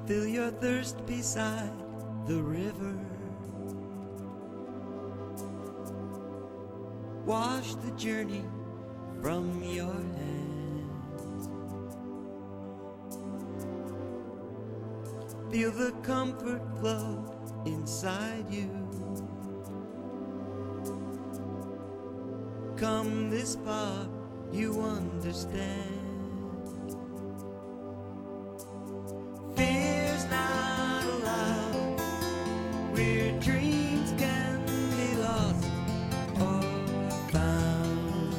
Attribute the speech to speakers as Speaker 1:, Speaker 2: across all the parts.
Speaker 1: fill your thirst beside the river. Wash the journey from your hands. Feel the comfort flow inside you. Come this far, you understand. Fear's not allowed, where dreams can be lost or found.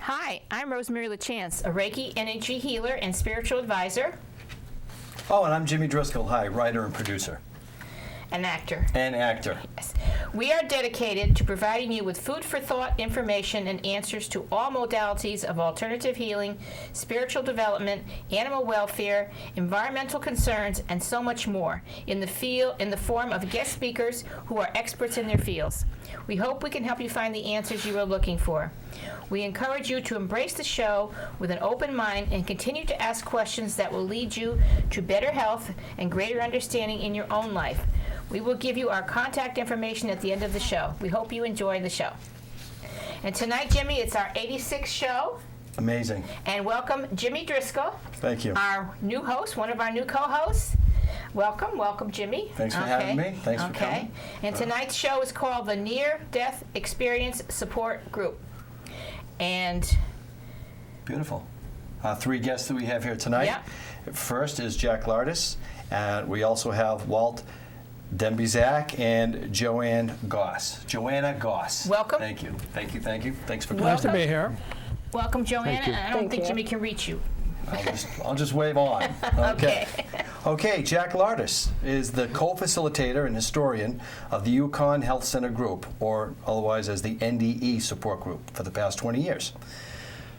Speaker 2: Hi, I'm Rosemary Lachance, a Reiki energy healer and spiritual advisor.
Speaker 3: Oh, and I'm Jimmy Driscoll. Hi, writer and producer.
Speaker 2: An actor.
Speaker 3: And actor.
Speaker 2: Yes. We are dedicated to providing you with food for thought, information, and answers to all modalities of alternative healing, spiritual development, animal welfare, environmental concerns, and so much more in the form of guest speakers who are experts in their fields. We hope we can help you find the answers you are looking for. We encourage you to embrace the show with an open mind and continue to ask questions that will lead you to better health and greater understanding in your own life. We will give you our contact information at the end of the show. We hope you enjoy the show. And tonight, Jimmy, it's our 86th show.
Speaker 3: Amazing.
Speaker 2: And welcome Jimmy Driscoll.
Speaker 3: Thank you.
Speaker 2: Our new host, one of our new co-hosts. Welcome, Jimmy.
Speaker 3: Thanks for having me. Thanks for coming.
Speaker 2: And tonight's show is called the Near-Death Experience Support Group. And
Speaker 3: beautiful. 3 guests that we have here tonight.
Speaker 2: Yeah.
Speaker 3: First is Jack Lardis, and we also have Walt Dembizak and Joanna Goss.
Speaker 2: Welcome.
Speaker 3: Thank you. Thanks for coming.
Speaker 4: Nice to be here.
Speaker 2: Welcome, Joanna.
Speaker 4: Thank you.
Speaker 2: I don't think Jimmy can reach you.
Speaker 3: I'll just wave on.
Speaker 2: Okay.
Speaker 3: Okay, Jack Lardis is the co-facilitator and historian of the Yukon Health Center Group, or otherwise as the NDE support group, for the past 20 years.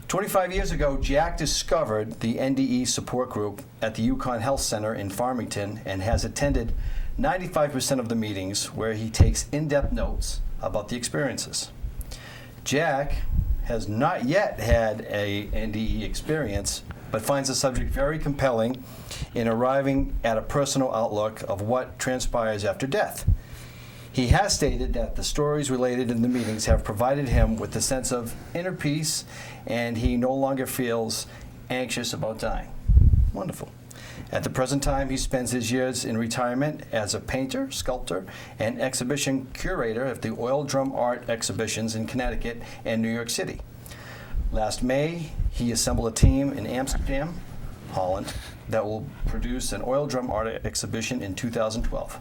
Speaker 3: 25 years ago, Jack discovered the NDE support group at the Yukon Health Center in Farmington and has attended 95% of the meetings, where he takes in-depth notes about the experiences. Jack has not yet had a NDE experience, but finds the subject very compelling in arriving at a personal outlook of what transpires after death. He has stated that the stories related in the meetings have provided him with a sense of inner peace, and he no longer feels anxious about dying. Wonderful. At the present time, he spends his years in retirement as a painter, sculptor, and exhibition curator of the oil drum art exhibitions in Connecticut and New York City. Last May, he assembled a team in Amsterdam, Holland, that will produce an oil drum art exhibition in 2012.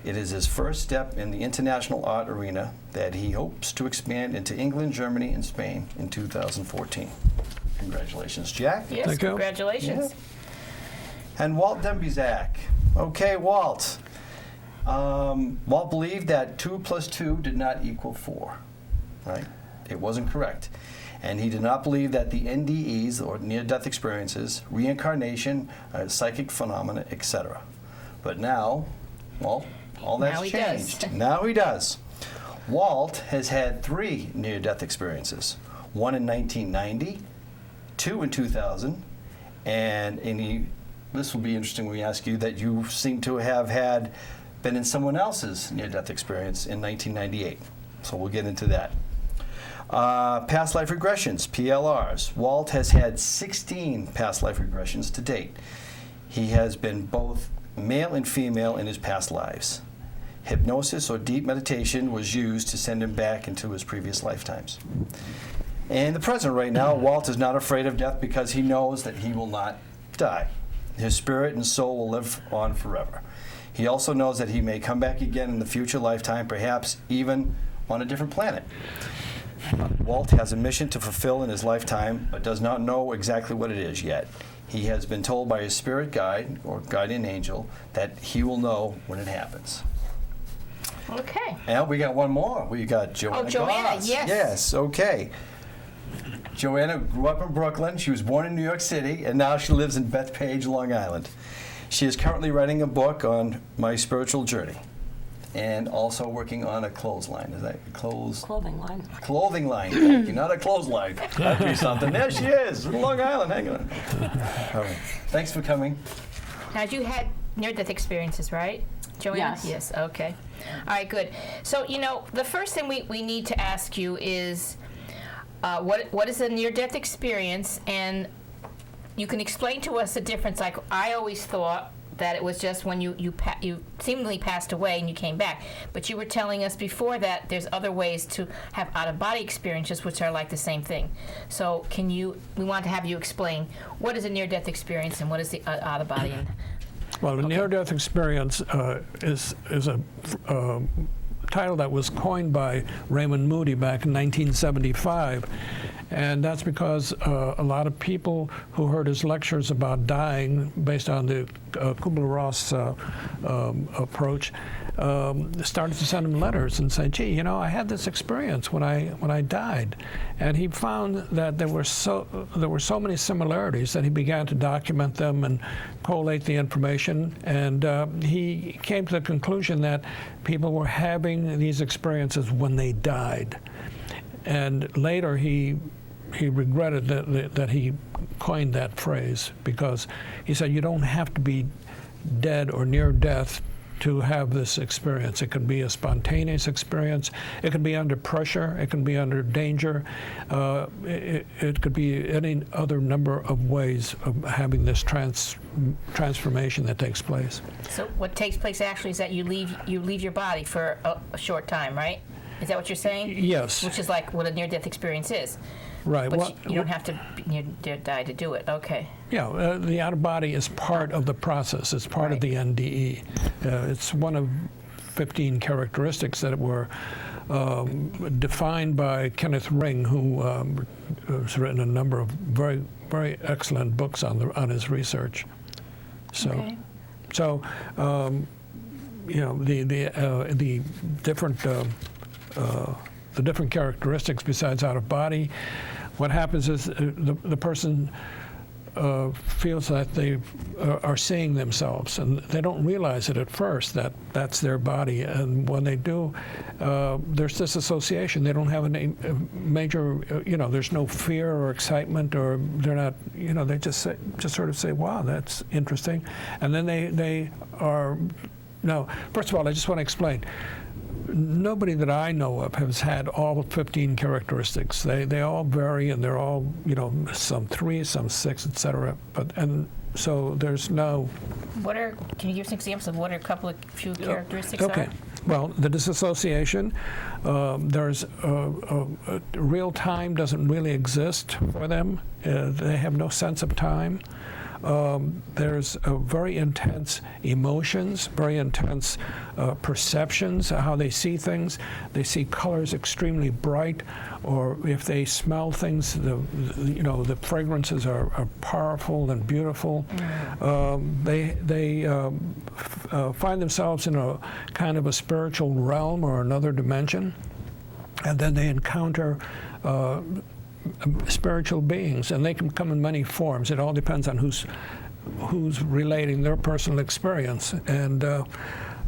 Speaker 3: It is his first step in the international art arena that he hopes to expand into England, Germany, and Spain in 2014. Congratulations, Jack.
Speaker 2: Yes,
Speaker 4: Thank you.
Speaker 2: congratulations.
Speaker 3: Yeah. And Walt Dembizak. Okay, Walt. Walt believed that 2 + 2 did not equal 4, right? It wasn't correct. And he did not believe that the NDEs, or near-death experiences, reincarnation, psychic phenomena, etc. But now, well, all that's
Speaker 2: Now he
Speaker 3: changed.
Speaker 2: does.
Speaker 3: Now he does. Walt has had 3 near-death experiences. One in 1990, 2 in 2000, and this will be interesting when we ask you that you seem to have been in someone else's near-death experience in 1998. So we'll get into that. Past life regressions, PLRs. Walt has had 16 past life regressions to date. He has been both male and female in his past lives. Hypnosis or deep meditation was used to send him back into his previous lifetimes. In the present right now, Walt is not afraid of death because he knows that he will not die. His spirit and soul will live on forever. He also knows that he may come back again in the future lifetime, perhaps even on a different planet. Walt has a mission to fulfill in his lifetime, but does not know exactly what it is yet. He has been told by his spirit guide, or guardian angel, that he will know when it happens.
Speaker 2: Okay.
Speaker 3: And we got one more. We got Joanna.
Speaker 2: Oh, Joanna,
Speaker 3: Goss.
Speaker 2: yes.
Speaker 3: Yes, okay. Joanna grew up in Brooklyn. She was born in New York City, and now she lives in Bethpage, Long Island. She is currently writing a book on my spiritual journey. and also working on a clothesline. Is that
Speaker 4: Clothing line.
Speaker 3: Clothing line. Thank you. Not a clothesline. That'd be something. There she is, Long Island, hanging on. All right. Thanks for coming.
Speaker 2: Now, you had near-death experiences, right, Joanne?
Speaker 4: Yes.
Speaker 2: Yes, okay. All right, good. So, the first thing we need to ask you is, what is a near-death experience? And you can explain to us the difference. Like, I always thought that it was just when you seemingly passed away and you came back. But you were telling us before that there's other ways to have out-of-body experiences which are like the same thing. So we want to have you explain what is a near-death experience and what is the out-of-body.
Speaker 5: Well, a near-death experience is a title that was coined by Raymond Moody back in 1975. And that's because a lot of people who heard his lectures about dying based on the Kubler-Ross approach started to send him letters and say, gee, I had this experience when I died. And he found that there were so many similarities that he began to document them and collate the information. And he came to the conclusion that people were having these experiences when they died. And later he regretted that he coined that phrase, because he said you don't have to be dead or near death to have this experience. It could be a spontaneous experience. It could be under pressure. It can be under danger. It could be any other number of ways of having this transformation that takes place.
Speaker 2: So what takes place actually is that you leave your body for a short time, right? Is that what you're saying?
Speaker 5: Yes.
Speaker 2: Which is like what a near-death experience is.
Speaker 5: Right.
Speaker 2: But you don't have to die to do it. Okay.
Speaker 5: Yeah, the out-of-body is part of the process. It's part of the NDE. It's one of 15 characteristics that were defined by Kenneth Ring, who has written a number of very, very excellent books on his research. So,
Speaker 2: okay.
Speaker 5: The different characteristics besides out-of-body. What happens is the person feels that they are seeing themselves, and they don't realize it at first that that's their body. And when they do, there's disassociation. They don't have any major, there's no fear or excitement, or they're not, they just sort of say, "Wow, that's interesting," and then they are. Now, first of all, I just want to explain. Nobody that I know of has had all 15 characteristics. They all vary, and they're all, some 3, some 6, etc. And so there's no.
Speaker 2: Can you give some examples of what are a few characteristics?
Speaker 5: Okay. Well, the disassociation. There's real time doesn't really exist for them. They have no sense of time. There's very intense emotions, very intense perceptions, how they see things. They see colors extremely bright, or if they smell things, the fragrances are powerful and beautiful. They find themselves in a kind of a spiritual realm or another dimension, and then they encounter spiritual beings, and they can come in many forms. It all depends on who's relating their personal experience, and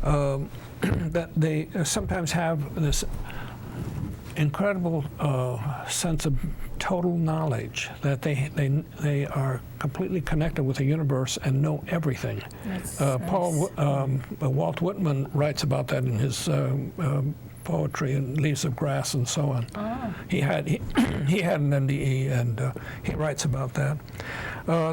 Speaker 5: that they sometimes have this incredible sense of total knowledge, that they are completely connected with the universe and know everything. Walt Whitman writes about that in his poetry and Leaves of Grass and so on.
Speaker 2: Oh.
Speaker 5: He had an NDE, and he writes about that.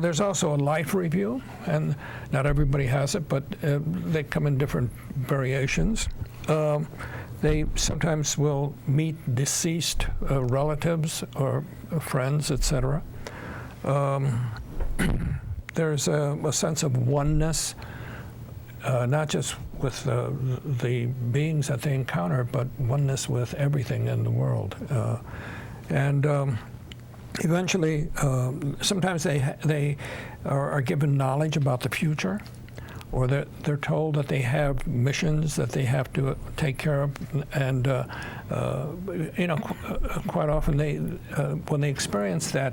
Speaker 5: There's also a life review, and not everybody has it, but they come in different variations. They sometimes will meet deceased relatives or friends, etc. There's a sense of oneness, not just with the beings that they encounter, but oneness with everything in the world. Eventually, sometimes they are given knowledge about the future, or they're told that they have missions that they have to take care of, and quite often when they experience that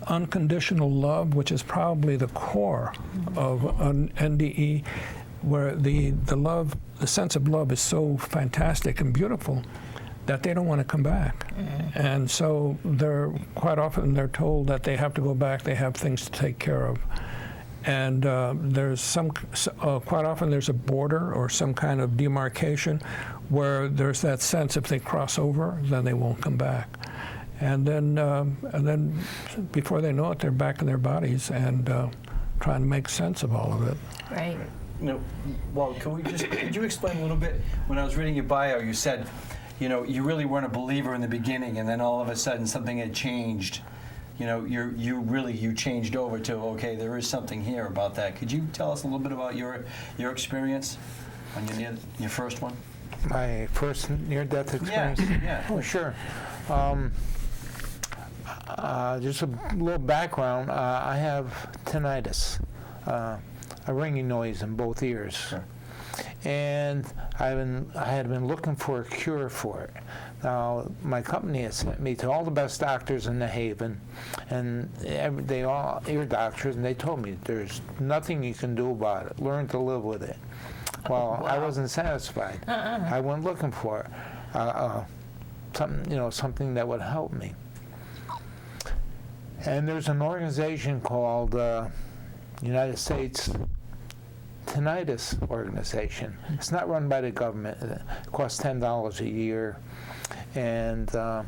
Speaker 5: unconditional love, which is probably the core of an NDE, where the love, the sense of love is so fantastic and beautiful that they don't want to come back. And so they're quite often they're told that they have to go back, they have things to take care of. And there's quite often there's a border or some kind of demarcation where there's that sense if they cross over, then they won't come back. And then before they know it, they're back in their bodies and trying to make sense of all of it.
Speaker 2: Right.
Speaker 3: Well, could you explain a little bit? When I was reading your bio, you said, you really weren't a believer in the beginning, and then all of a sudden something had changed. You changed over to, okay, there is something here about that. Could you tell us a little bit about your experience on your first one?
Speaker 4: My first near-death experience?
Speaker 3: Yeah.
Speaker 4: Oh, sure. Just a little background. I have tinnitus, a ringing noise in both ears.
Speaker 3: Sure.
Speaker 4: And I had been looking for a cure for it. Now, my company has sent me to all the best doctors in the Haven, and they all ear doctors, and they told me there's nothing you can do about it. Learn to live with it. Well, I wasn't satisfied. I went looking for something that would help me. And there's an organization called United States Tinnitus Organization. It's not run by the government. It costs $10 a year. And I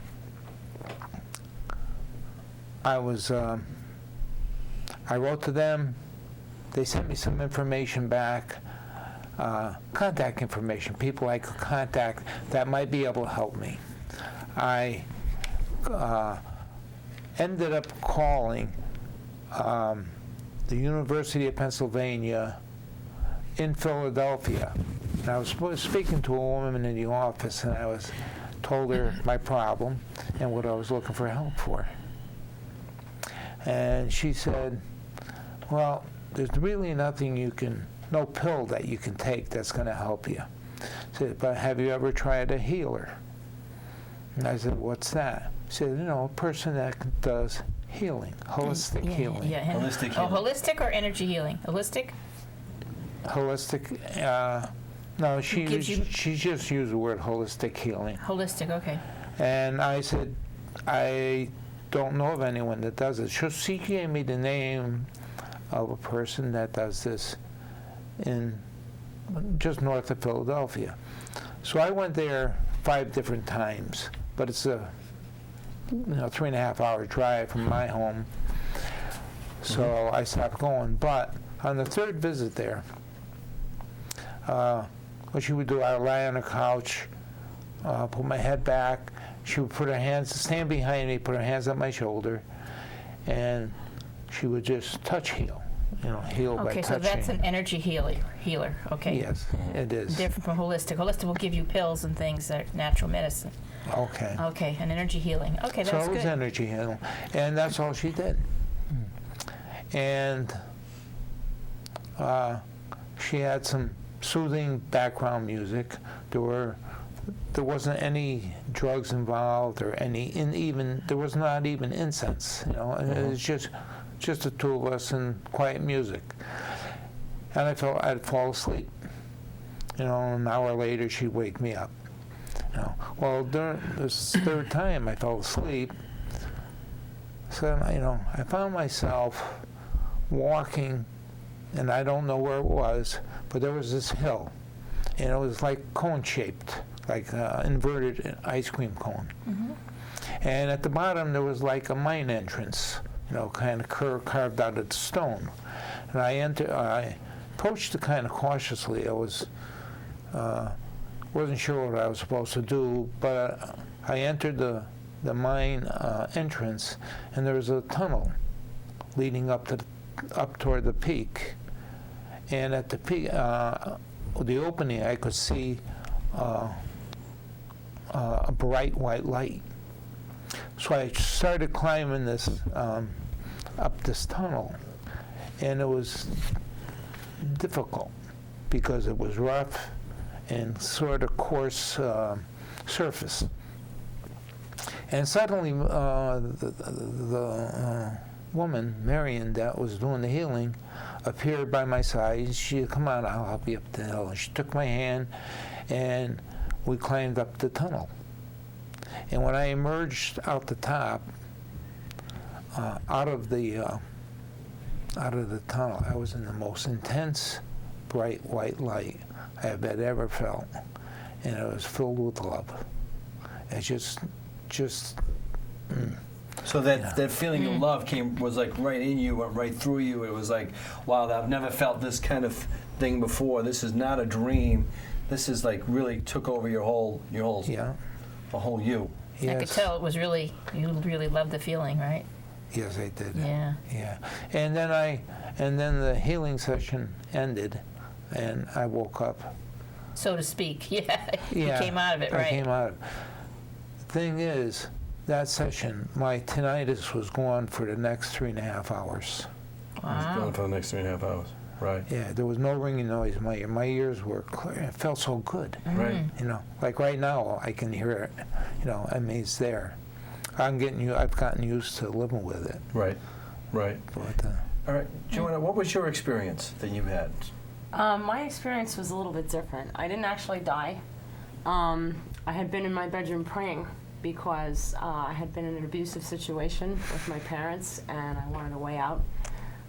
Speaker 4: wrote to them. They sent me some information back, contact information, people I could contact that might be able to help me. I ended up calling the University of Pennsylvania in Philadelphia. And I was speaking to a woman in the office, and I told her my problem and what I was looking for help for. And she said, well, there's really nothing no pill that you can take that's going to help you. She said, but have you ever tried a healer? And I said, what's that? She said, a person that does healing, holistic healing.
Speaker 2: Yeah.
Speaker 3: Holistic healing.
Speaker 2: Holistic or energy healing? Holistic?
Speaker 4: Holistic, no, she just used the word holistic healing.
Speaker 2: Holistic, okay.
Speaker 4: And I said, I don't know of anyone that does it. So she gave me the name of a person that does this in just north of Philadelphia. So I went there 5 different times, but it's a 3.5-hour drive from my home. So I stopped going. But on the 3rd visit there, what she would do, I would lie on a couch, put my head back. She would stand behind me, put her hands on my shoulder, and she would just touch heal. Heal by touching.
Speaker 2: Okay, so that's an energy healer. Okay.
Speaker 4: Yes, it is.
Speaker 2: Different from holistic. Holistic will give you pills and things that are natural medicine.
Speaker 4: Okay.
Speaker 2: Okay, and energy healing. Okay, that's good.
Speaker 4: So it was energy healing, and that's all she did. And she had some soothing background music. There wasn't any drugs involved or there was not even incense. And it was just the two of us and quiet music. And I'd fall asleep. An hour later she'd wake me up. Well, during this 3rd time I fell asleep. So I found myself walking, and I don't know where it was, but there was this hill, and it was like cone-shaped, like inverted ice cream cone. And at the bottom there was like a mine entrance, kind of carved out of stone. And I approached it kind of cautiously. I wasn't sure what I was supposed to do, but I entered the mine entrance, and there was a tunnel leading up toward the peak. And at the peak, the opening, I could see a bright white light. So I started climbing up this tunnel, and it was difficult because it was rough and sort of coarse surface. And suddenly, the woman, Marion, that was doing the healing, appeared by my side. She said, "Come on, I'll help you up the hill." And she took my hand, and we climbed up the tunnel. And when I emerged out the top, out of the tunnel, I was in the most intense, bright white light I have ever felt, and it was filled with love. It's just.
Speaker 3: So that feeling of love was like right in you, went right through you. It was like, wow, I've never felt this kind of thing before. This is not a dream. This is like really took over your whole
Speaker 4: Yeah.
Speaker 3: the whole you.
Speaker 2: I could
Speaker 4: Yes.
Speaker 2: tell it was really, you really loved the feeling, right?
Speaker 4: Yes, I did.
Speaker 2: Yeah.
Speaker 4: Yeah. And then the healing session ended, and I woke up.
Speaker 2: So to speak. Yeah. You
Speaker 4: Yeah,
Speaker 2: came out of it,
Speaker 4: I
Speaker 2: right?
Speaker 4: came out of it. The thing is, that session, my tinnitus was gone for the next 3.5 hours.
Speaker 3: It's going for the next 3.5 hours. Right.
Speaker 4: Yeah, there was no ringing noise in my ear. My ears were clear. It felt so good.
Speaker 3: Right.
Speaker 4: You know, like right now, I can hear it. You know, I mean, it's there. I've gotten used to living with it.
Speaker 3: Right. Right.
Speaker 4: But
Speaker 3: All right, Joanna, what was your experience that you had?
Speaker 6: My experience was a little bit different. I didn't actually die. I had been in my bedroom praying because I had been in an abusive situation with my parents and I wanted a way out.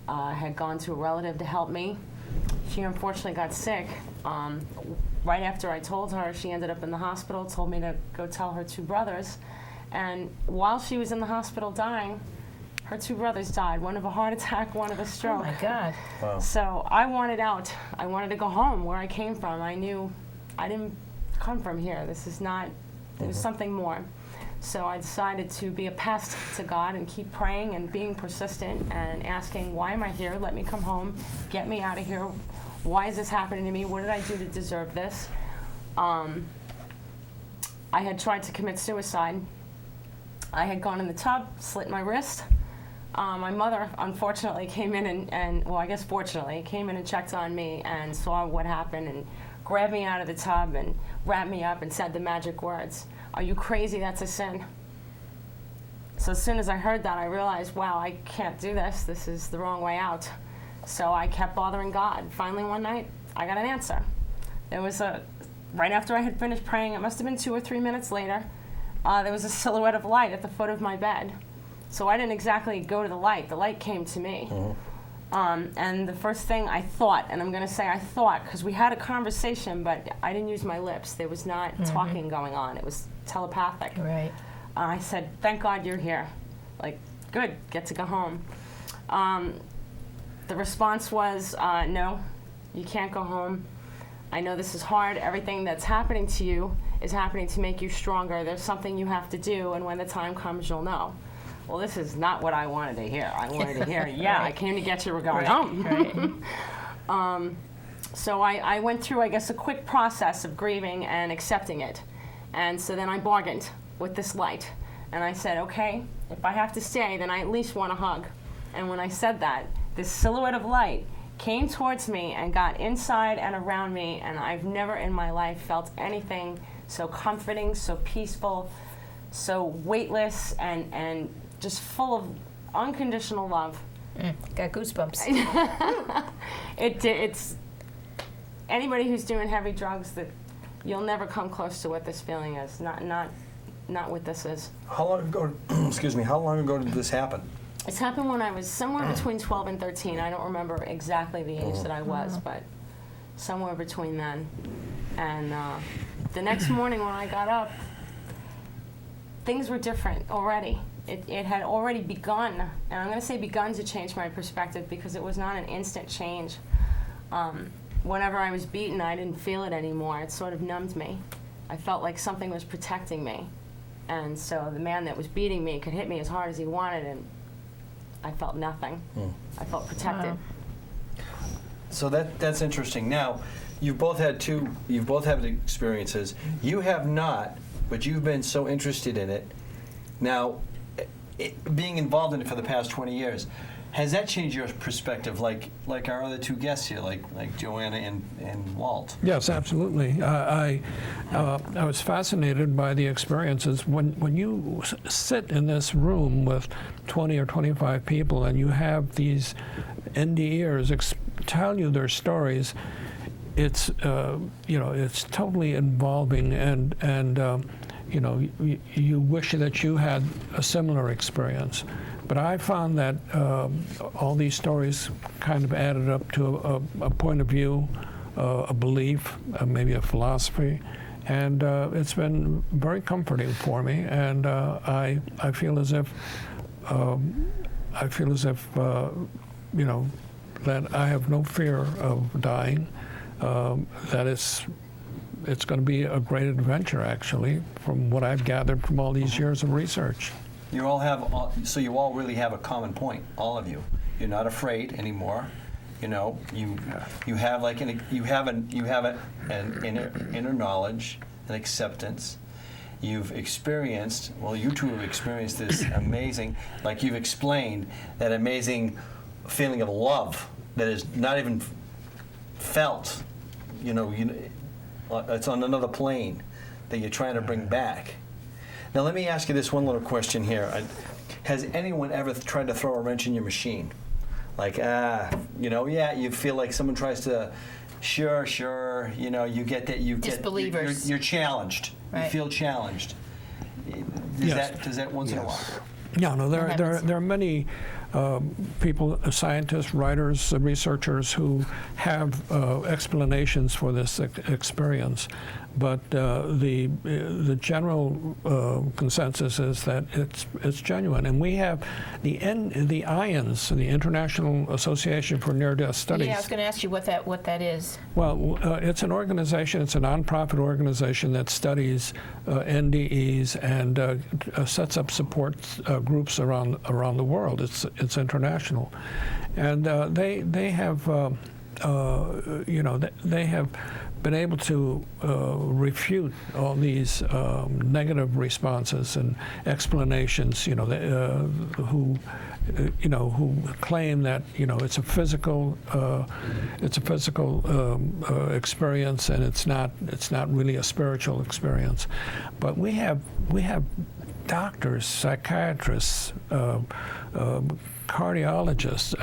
Speaker 6: I had gone to a relative to help me. She unfortunately got sick. Right after I told her, she ended up in the hospital, told me to go tell her 2 brothers. And while she was in the hospital dying, her 2 brothers died, one of a heart attack, one of a
Speaker 2: Oh
Speaker 6: stroke.
Speaker 2: my God.
Speaker 3: Wow.
Speaker 6: So I wanted out. I wanted to go home where I came from. I knew I didn't come from here. This is not, there was something more. So I decided to be a pest to God and keep praying and being persistent and asking, why am I here? Let me come home. Get me out of here. Why is this happening to me? What did I do to deserve this? I had tried to commit suicide. I had gone in the tub, slit my wrist. My mother, unfortunately, came in and, well, I guess fortunately, came in and checked on me and saw what happened and grabbed me out of the tub and wrapped me up and said the magic words, "Are you crazy? That's a sin." So as soon as I heard that, I realized, wow, I can't do this. This is the wrong way out. So I kept bothering God. Finally, one night, I got an answer. There was right after I had finished praying, it must have been 2 or 3 minutes later, there was a silhouette of light at the foot of my bed. So I didn't exactly go to the light. The light came to me. And the first thing I thought, and I'm going to say I thought, because we had a conversation, but I didn't use my lips. There was not talking going on. It was telepathic.
Speaker 2: Right.
Speaker 6: I said, "Thank God you're here." Like, good, get to go home. The response was, "No, you can't go home. I know this is hard. Everything that's happening to you is happening to make you stronger. There's something you have to do, and when the time comes, you'll know." Well, this is not what I wanted to hear. I wanted to hear, yeah, I came to get you, we're going home.
Speaker 2: Right.
Speaker 6: So I went through, I guess, a quick process of grieving and accepting it. And so then I bargained with this light. And I said, okay, if I have to stay, then I at least want a hug. And when I said that, this silhouette of light came towards me and got inside and around me, and I've never in my life felt anything so comforting, so peaceful, so weightless, and just full of unconditional love.
Speaker 2: Got goosebumps.
Speaker 6: It's anybody who's doing heavy drugs, that you'll never come close to what this feeling is. Not what this is.
Speaker 3: How long ago? Excuse me. How long ago did this happen?
Speaker 6: It's happened when I was somewhere between 12 and 13. I don't remember exactly the age that I was, but somewhere between then. And the next morning when I got up, things were different already. It had already begun, and I'm going to say begun to change my perspective because it was not an instant change. Whenever I was beaten, I didn't feel it anymore. It sort of numbed me. I felt like something was protecting me. And so the man that was beating me could hit me as hard as he wanted, and I felt nothing. I felt protected.
Speaker 2: Wow.
Speaker 3: So that's interesting. Now, you've both had experiences. You have not, but you've been so interested in it. Now, being involved in it for the past 20 years, has that changed your perspective, like our other 2 guests here, like Joanna and Walt?
Speaker 5: Yes, absolutely. I was fascinated by the experiences. When you sit in this room with 20 or 25 people and you have these NDEers tell you their stories, it's it's totally involving, and you wish that you had a similar experience. But I found that all these stories kind of added up to a point of view, a belief, maybe a philosophy, and it's been very comforting for me. And I feel as if that I have no fear of dying. That it's going to be a great adventure, actually, from what I've gathered from all these years of research.
Speaker 3: You all really have a common point, all of you. You're not afraid anymore. You have like an inner knowledge and acceptance. You've experienced, well, you two have experienced this amazing, like you've explained, that amazing feeling of love that is not even felt. It's on another plane that you're trying to bring back. Now, let me ask you this one little question here. Has anyone ever tried to throw a wrench in your machine? Like, you feel like someone tries to, sure, you get that,
Speaker 2: Disbelievers.
Speaker 3: You're challenged.
Speaker 2: Right.
Speaker 3: You feel challenged.
Speaker 5: Yes.
Speaker 3: Does that once in a while?
Speaker 5: Yeah, no, there are many people, scientists, writers, researchers who have explanations for this experience, but the general consensus is that it's genuine. And we have the IANS, the International Association for Near-Death Studies.
Speaker 2: Yeah, I was going to ask you what that is.
Speaker 5: Well, it's an organization. It's a nonprofit organization that studies NDEs and sets up support groups around the world. It's international, and they have they have been able to refute all these negative responses and explanations. Who claim that it's a physical experience, and it's not really a spiritual experience. But we have doctors, psychiatrists, cardiologists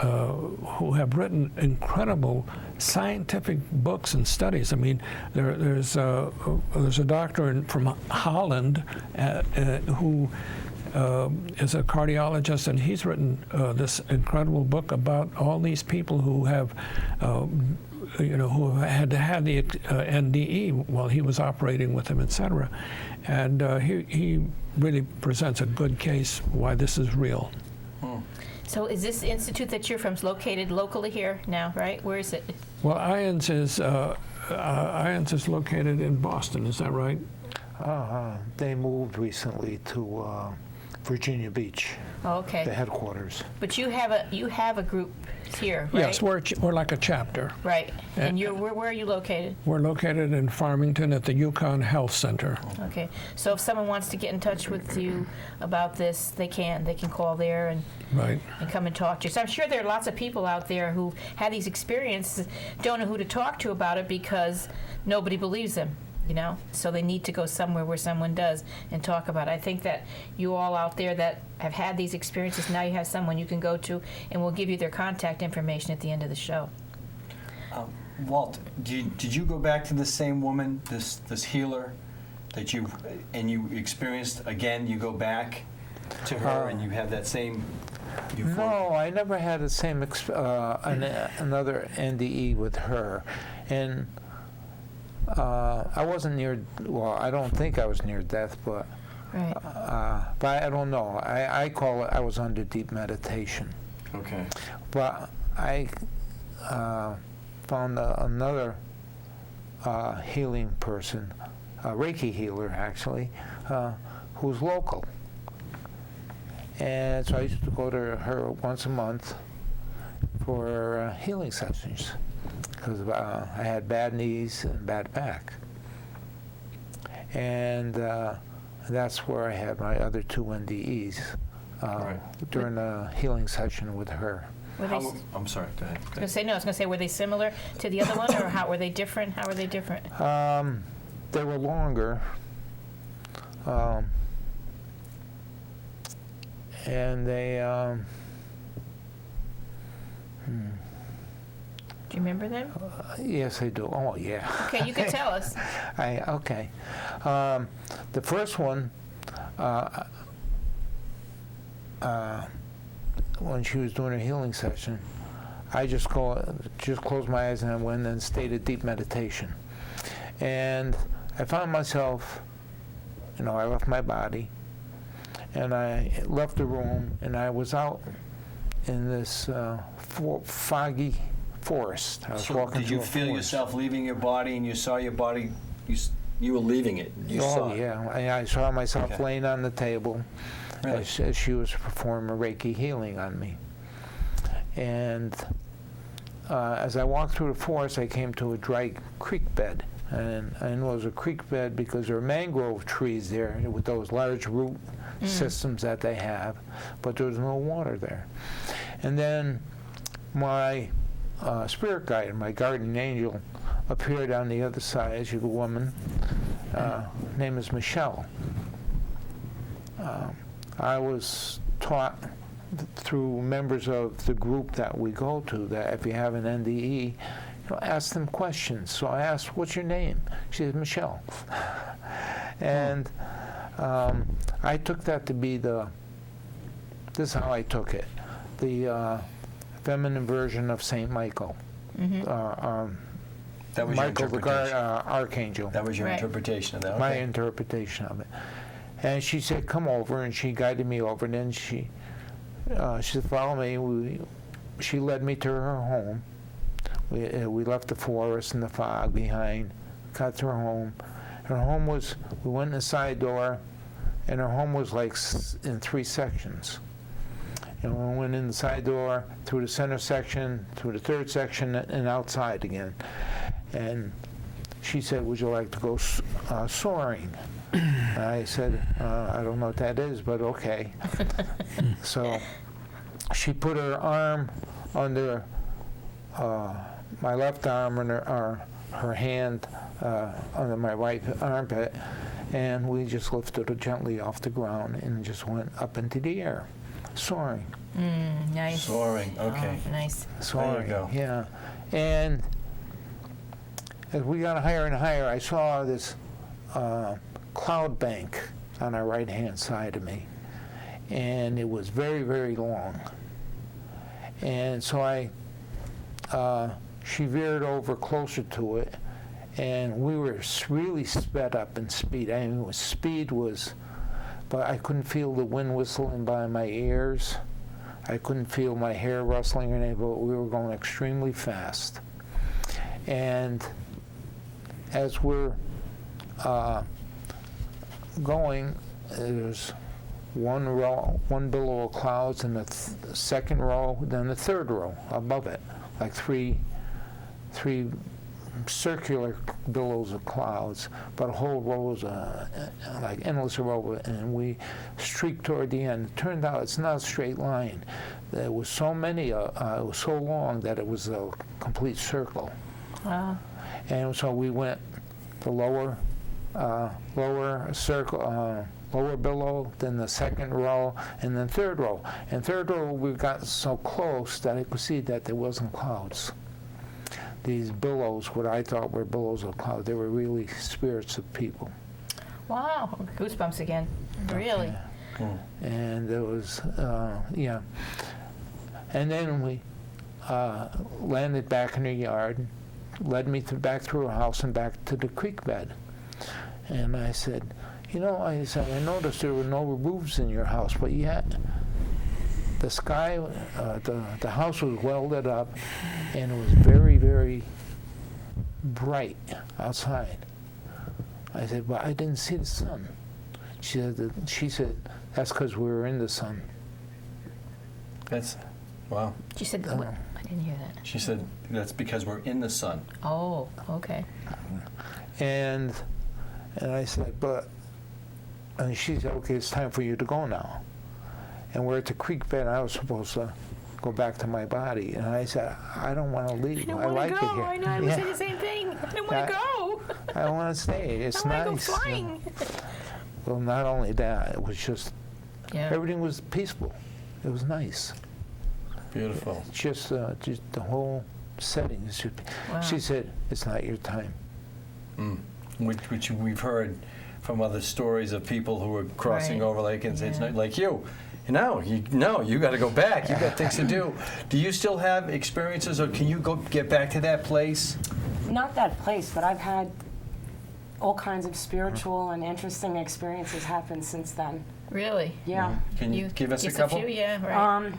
Speaker 5: who have written incredible scientific books and studies. I mean, there's a doctor from Holland who is a cardiologist, and he's written this incredible book about all these people who have who had the NDE while he was operating with him, etc. And he really presents a good case why this is real.
Speaker 2: So is this institute that you're from located locally here now, right? Where is it?
Speaker 5: Well, IANS is located in Boston, is that right?
Speaker 4: They moved recently to Virginia Beach,
Speaker 2: Oh, okay.
Speaker 4: the headquarters.
Speaker 2: But you have a group here, right?
Speaker 5: Yes, we're like a chapter.
Speaker 2: Right. And where are you located?
Speaker 5: We're located in Farmington at the Yukon Health Center.
Speaker 2: Okay. So if someone wants to get in touch with you about this, they can call there and
Speaker 5: Right.
Speaker 2: and come and talk to you. So I'm sure there are lots of people out there who had these experiences, don't know who to talk to about it because nobody believes them. So they need to go somewhere where someone does and talk about it. I think that you all out there that have had these experiences, now you have someone you can go to, and we'll give you their contact information at the end of the show.
Speaker 3: Walt, did you go back to the same woman, this healer, that you experienced again? You go back to her and you have that same euphoric?
Speaker 4: No, I never had the same another NDE with her, and I wasn't near. Well, I don't think I was near death, but
Speaker 2: Right.
Speaker 4: but I don't know. I call it I was under deep meditation.
Speaker 3: Okay.
Speaker 4: But I found another healing person, a Reiki healer actually, who's local. And so I used to go to her once a month for healing sessions because I had bad knees and bad back. And that's where I had my other two NDEs during a healing session with her.
Speaker 3: I'm sorry, go ahead.
Speaker 2: I was going to say, were they similar to the other one, or how were they different? How were they different?
Speaker 4: They were longer. And they
Speaker 2: Do you remember them?
Speaker 4: Yes, I do. Oh, yeah.
Speaker 2: Okay, you can tell us.
Speaker 4: Okay. The first one, when she was doing her healing session, I just closed my eyes and I went and stayed in deep meditation. And I found myself, I left my body, and I left the room, and I was out in this foggy forest. I was
Speaker 3: So
Speaker 4: walking
Speaker 3: did you
Speaker 4: through a
Speaker 3: feel
Speaker 4: forest.
Speaker 3: yourself leaving your body, and you saw your body? You were leaving it. You saw it.
Speaker 4: Yeah. I saw myself
Speaker 3: Okay.
Speaker 4: laying on the table
Speaker 3: Really?
Speaker 4: as she was performing Reiki healing on me. And as I walked through the forest, I came to a dry creek bed. And I know it was a creek bed because there are mangrove trees there with those large root systems that they have, but there was no water there. And then my spirit guide, my guardian angel, appeared on the other side. She's a woman. Name is Michelle. I was taught through members of the group that we go to that if you have an NDE, ask them questions. So I asked, "What's your name?" She said, "Michelle." And I took that to be this is how I took it, the feminine version of Saint Michael.
Speaker 3: That was your
Speaker 4: Michael, the
Speaker 3: interpretation.
Speaker 4: archangel.
Speaker 3: That was your
Speaker 2: Right.
Speaker 3: interpretation of that.
Speaker 4: My
Speaker 3: Okay.
Speaker 4: interpretation of it. And she said, "Come over," and she guided me over. And then she said, "Follow me." She led me to her home. We left the forest and the fog behind, got to her home. Her home was, we went in the side door, and her home was like in 3 sections. And we went in the side door, through the center section, through the 3rd section, and outside again. And she said, "Would you like to go soaring?" And I said, "I don't know what that is, but okay." So she put her arm under my left arm and her hand under my right armpit, and we just lifted her gently off the ground and just went up into the air, soaring.
Speaker 2: Nice.
Speaker 3: Soaring. Okay.
Speaker 2: Oh, nice.
Speaker 4: Soaring.
Speaker 3: go.
Speaker 4: Yeah. And as we got higher and higher, I saw this cloud bank on our right-hand side of me, and it was very, very long. And so she veered over closer to it, and we were really sped up in speed. I mean, speed was, but I couldn't feel the wind whistling by my ears. I couldn't feel my hair rustling or anything, but we were going extremely fast. And as we're going, there's one billow of clouds, and the second row, then the 3rd row above it, like three circular billows of clouds, but whole rows, like endless row, and we streaked toward the end. It turned out it's not a straight line. There was so many, it was so long that it was a complete circle. And so we went the lower circle, lower billow, then the 2nd row, and then 3rd row. And 3rd row, we got so close that I could see that there wasn't clouds. These billows, what I thought were billows of clouds, they were really spirits of people.
Speaker 2: Wow. Goosebumps again. Really.
Speaker 4: And there was, yeah. And then we landed back in her yard, led me back through her house and back to the creek bed. And I said, I noticed there were no roofs in your house, but yet the sky, the house was welded up, and it was very, very bright outside. I said, "But I didn't see the sun." She said, "That's because we were in the sun."
Speaker 3: That's, wow.
Speaker 2: She said, what? I didn't hear that.
Speaker 3: She said that's because we're in the sun.
Speaker 2: Oh, okay.
Speaker 4: And I said, and she said, "Okay, it's time for you to go now." And we're at the creek bed. I was supposed to go back to my body, and I said, "I don't want to leave. I like it here.
Speaker 2: I know. I was saying the same thing. I don't want to go.
Speaker 4: I want to stay. It's
Speaker 2: I want
Speaker 4: nice."
Speaker 2: to go flying.
Speaker 4: Well, not only that, it was just
Speaker 2: Yeah.
Speaker 4: everything was peaceful. It was nice.
Speaker 3: Beautiful.
Speaker 4: Just the whole setting. It should be.
Speaker 2: Wow.
Speaker 4: She said, it's not your time.
Speaker 3: Which we've heard from other stories of people who are crossing
Speaker 2: Right.
Speaker 3: over like and say it's
Speaker 2: Yeah.
Speaker 3: not like you. You got to go back. You got things to do. Do you still have experiences, or can you get back to that place?
Speaker 6: Not that place, but I've had all kinds of spiritual and interesting experiences happen since then.
Speaker 2: Really?
Speaker 6: Yeah.
Speaker 3: Can you give us a couple?
Speaker 2: few, yeah, right.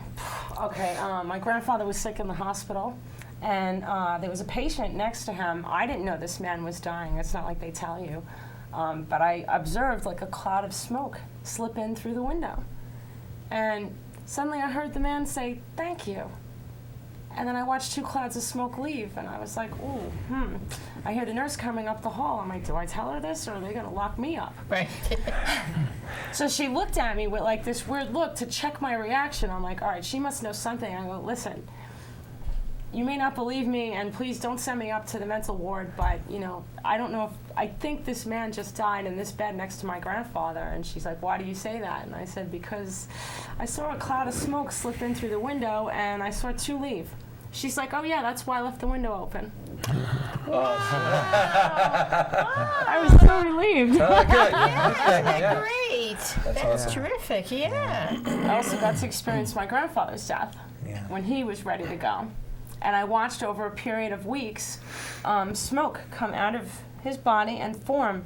Speaker 6: Okay, my grandfather was sick in the hospital, and there was a patient next to him. I didn't know this man was dying. It's not like they tell you. But I observed like a cloud of smoke slip in through the window. And suddenly I heard the man say, "Thank you." And then I watched 2 clouds of smoke leave, and I was like, ooh, I hear the nurse coming up the hall. I'm like, do I tell her this, or are they going to lock me up?
Speaker 2: Right.
Speaker 6: So she looked at me with like this weird look to check my reaction. I'm like, all right, she must know something. I go, listen, you may not believe me, and please don't send me up to the mental ward, but, I don't know if, I think this man just died in this bed next to my grandfather. And she's like, why do you say that? And I said, because I saw a cloud of smoke slip in through the window, and I saw 2 leave. She's like, oh yeah, that's why I left the window open. I was so relieved.
Speaker 3: Good.
Speaker 2: Yeah. Great. That's
Speaker 3: awesome.
Speaker 2: terrific, yeah.
Speaker 6: I also got to experience my grandfather's death
Speaker 4: Yeah.
Speaker 6: when he was ready to go. And I watched over a period of weeks smoke come out of his body and form